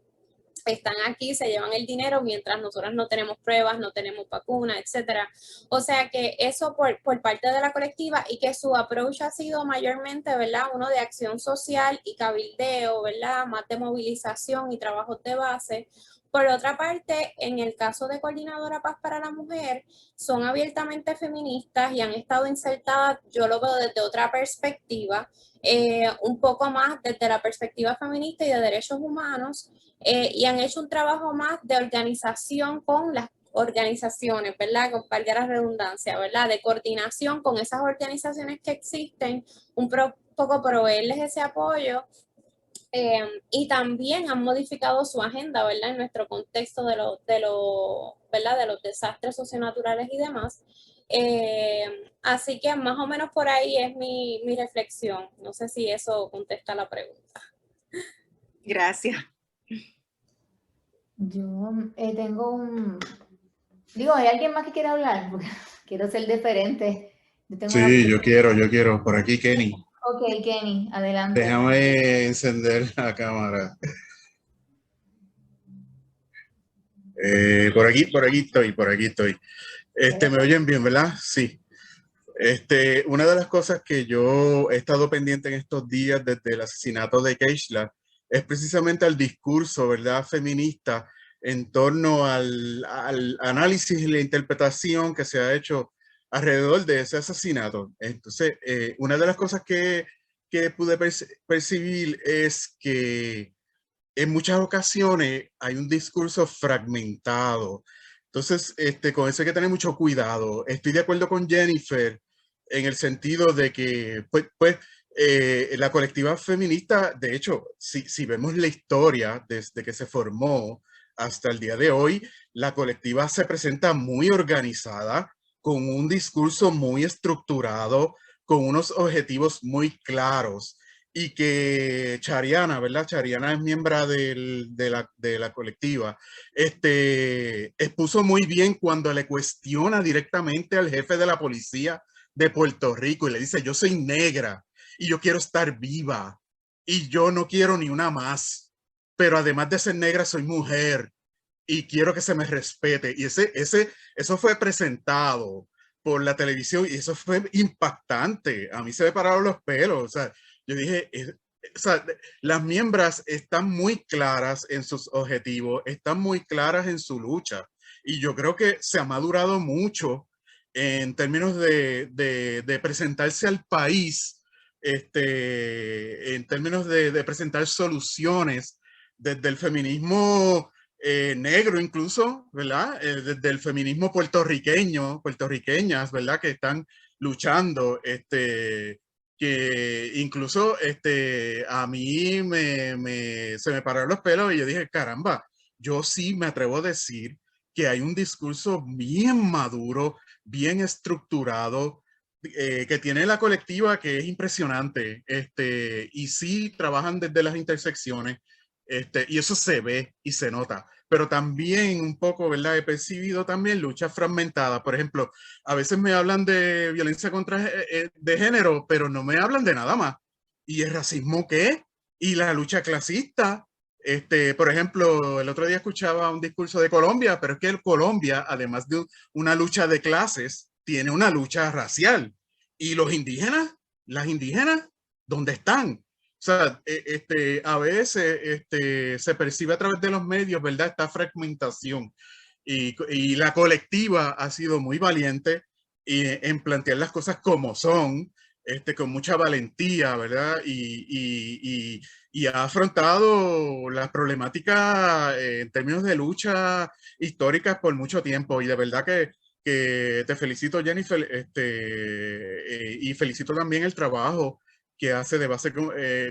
Están aquí, se llevan el dinero mientras nosotros no tenemos pruebas, no tenemos vacunas, etcétera. O sea que eso por parte de la colectiva, y que su approach ha sido mayormente, ¿verdad? Uno de acción social y cabildeo, ¿verdad? Más de movilización y trabajos de base. Por otra parte, en el caso de Coordinadora Paz para la Mujer, son abiertamente feministas y han estado insertadas, yo lo veo desde otra perspectiva, un poco más desde la perspectiva feminista y de derechos humanos, y han hecho un trabajo más de organización con las organizaciones, ¿verdad? Con valga la redundancia, ¿verdad? De coordinación con esas organizaciones que existen, poco proveerles ese apoyo. Y también han modificado su agenda, ¿verdad? En nuestro contexto ¿verdad? De los desastres socionaturales y demás. Así que más o menos por ahí es mi reflexión. No sé si eso contesta la pregunta. Gracias. Yo tengo Digo, ¿hay alguien más que quiera hablar? Porque quiero ser deferente. Sí, yo quiero. Por aquí, Kenny. Ok, Kenny, adelante. Déjame encender la cámara. Por aquí estoy. ¿Me oyen bien, verdad? Sí. Una de las cosas que yo he estado pendiente en estos días desde el asesinato de Keishla es precisamente el discurso, ¿verdad?, feminista en torno al análisis y la interpretación que se ha hecho alrededor de ese asesinato. Entonces, una de las cosas que pude percibir es que en muchas ocasiones hay un discurso fragmentado. Entonces, con eso hay que tener mucho cuidado. Estoy de acuerdo con Jennifer en el sentido de que, la colectiva feminista, de hecho, si vemos la historia desde que se formó hasta el día de hoy, la colectiva se presenta muy organizada, con un discurso muy estructurado, con unos objetivos muy claros. Y que Chariana, ¿verdad? Chariana es miembro de la colectiva. Expuso muy bien cuando le cuestiona directamente al jefe de la policía de Puerto Rico y le dice: yo soy negra y yo quiero estar viva y yo no quiero ni una más, pero además de ser negra soy mujer y quiero que se me respete. Y eso fue presentado por la televisión y eso fue impactante. A mí se me pararon los pelos. O sea, yo dije, las miembros están muy claras en sus objetivos, están muy claras en su lucha. Y yo creo que se ha madurado mucho en términos de presentarse al país, en términos de presentar soluciones desde el feminismo negro incluso, ¿verdad? Desde el feminismo puertorriqueñas, ¿verdad? Que están luchando, que incluso a mí se me pararon los pelos y yo dije, caramba, yo sí me atrevo a decir que hay un discurso bien maduro, bien estructurado, que tiene la colectiva, que es impresionante, y sí trabajan desde las intersecciones, y eso se ve y se nota, pero también un poco, ¿verdad? He percibido también luchas fragmentadas. Por ejemplo, a veces me hablan de violencia contra de género, pero no me hablan de nada más. ¿Y el racismo qué? Y la lucha clasista. Por ejemplo, el otro día escuchaba un discurso de Colombia, pero es que Colombia, además de una lucha de clases, tiene una lucha racial. ¿Y los indígenas? ¿Las indígenas? ¿Dónde están? O sea, a veces se percibe a través de los medios, ¿verdad? Esta fragmentación. Y la colectiva ha sido muy valiente en plantear las cosas como son, con mucha valentía, ¿verdad? Y ha afrontado las problemáticas en términos de lucha históricas por mucho tiempo. Y de verdad que te felicito, Jennifer, y felicito también el trabajo que hace de base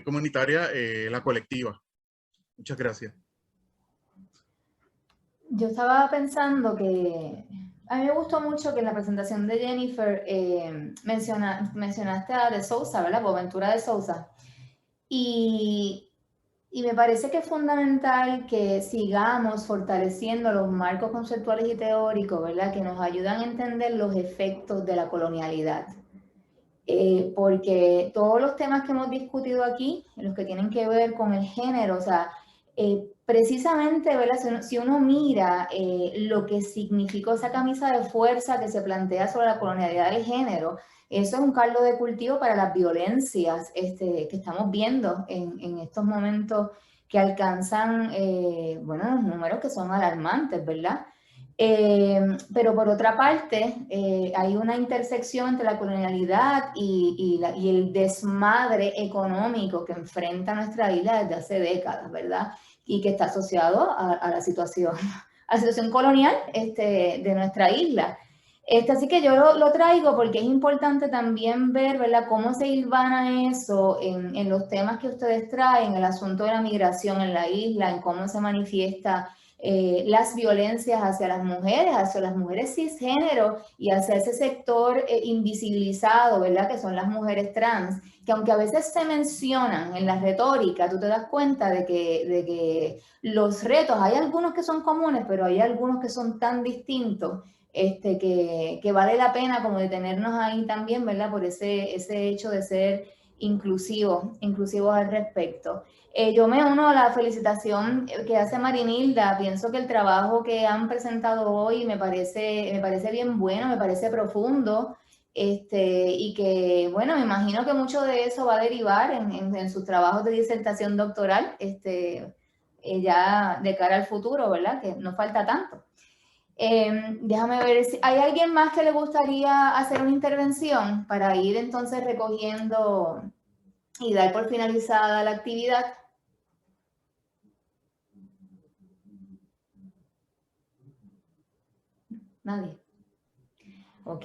comunitaria la colectiva. Muchas gracias. Yo estaba pensando que a mí me gustó mucho que en la presentación de Jennifer mencionaste a De Souza, ¿verdad? Boaventura de Souza. Y me parece que es fundamental que sigamos fortaleciendo los marcos conceptuales y teóricos, ¿verdad? Que nos ayudan a entender los efectos de la colonialidad. Porque todos los temas que hemos discutido aquí, los que tienen que ver con el género, o sea, precisamente, ¿verdad? Si uno mira lo que significó esa camisa de fuerza que se plantea sobre la colonialidad del género, eso es un caldo de cultivo para las violencias que estamos viendo en estos momentos que alcanzan, bueno, números que son alarmantes, ¿verdad? Pero por otra parte, hay una intersección entre la colonialidad y el desmadre económico que enfrenta nuestra isla desde hace décadas, ¿verdad? Y que está asociado a la situación colonial de nuestra isla. Así que yo lo traigo porque es importante también ver, ¿verdad?, cómo se hilvana eso en los temas que ustedes traen, el asunto de la migración en la isla, en cómo se manifiesta las violencias hacia las mujeres cisgénero y hacia ese sector invisibilizado, ¿verdad?, que son las mujeres trans, que aunque a veces se mencionan en la retórica, tú te das cuenta de que los retos, hay algunos que son comunes, pero hay algunos que son tan distintos que vale la pena como detenernos ahí también, ¿verdad?, por ese hecho de ser inclusivos al respecto. Yo me uno a la felicitación que hace Marinilda. Pienso que el trabajo que han presentado hoy me parece bien bueno, me parece profundo, y que, bueno, me imagino que mucho de eso va a derivar en sus trabajos de disertación doctoral, ya de cara al futuro, ¿verdad?, que no falta tanto. Déjame ver si hay alguien más que le gustaría hacer una intervención para ir entonces recogiendo y dar por finalizada la actividad. Nadie. Ok.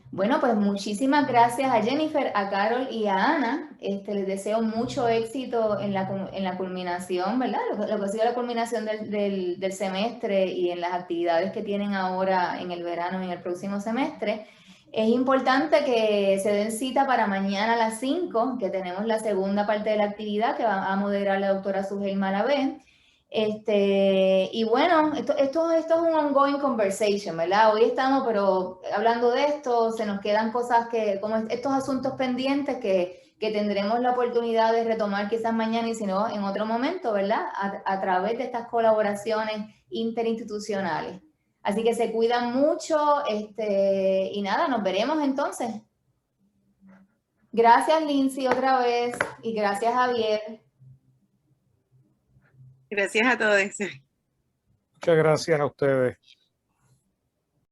Bueno, pues muchísimas gracias a Jennifer, a Carol y a Ana. Les deseo mucho éxito en la culminación, ¿verdad? Lo que ha sido la culminación del semestre y en las actividades que tienen ahora en el verano y en el próximo semestre. Es importante que se den cita para mañana a las 5, que tenemos la segunda parte de la actividad que va a moderar la doctora Sugel Malavé. Y bueno, esto es un ongoing conversation, ¿verdad? Hoy estamos pero hablando de esto, se nos quedan cosas como estos asuntos pendientes que tendremos la oportunidad de retomar quizás mañana y si no en otro momento, ¿verdad? A través de estas colaboraciones interinstitucionales. Así que se cuidan mucho, y nada, nos veremos entonces. Gracias, Lindsay, otra vez, y gracias, Javier. Gracias a todos. Muchas gracias a ustedes.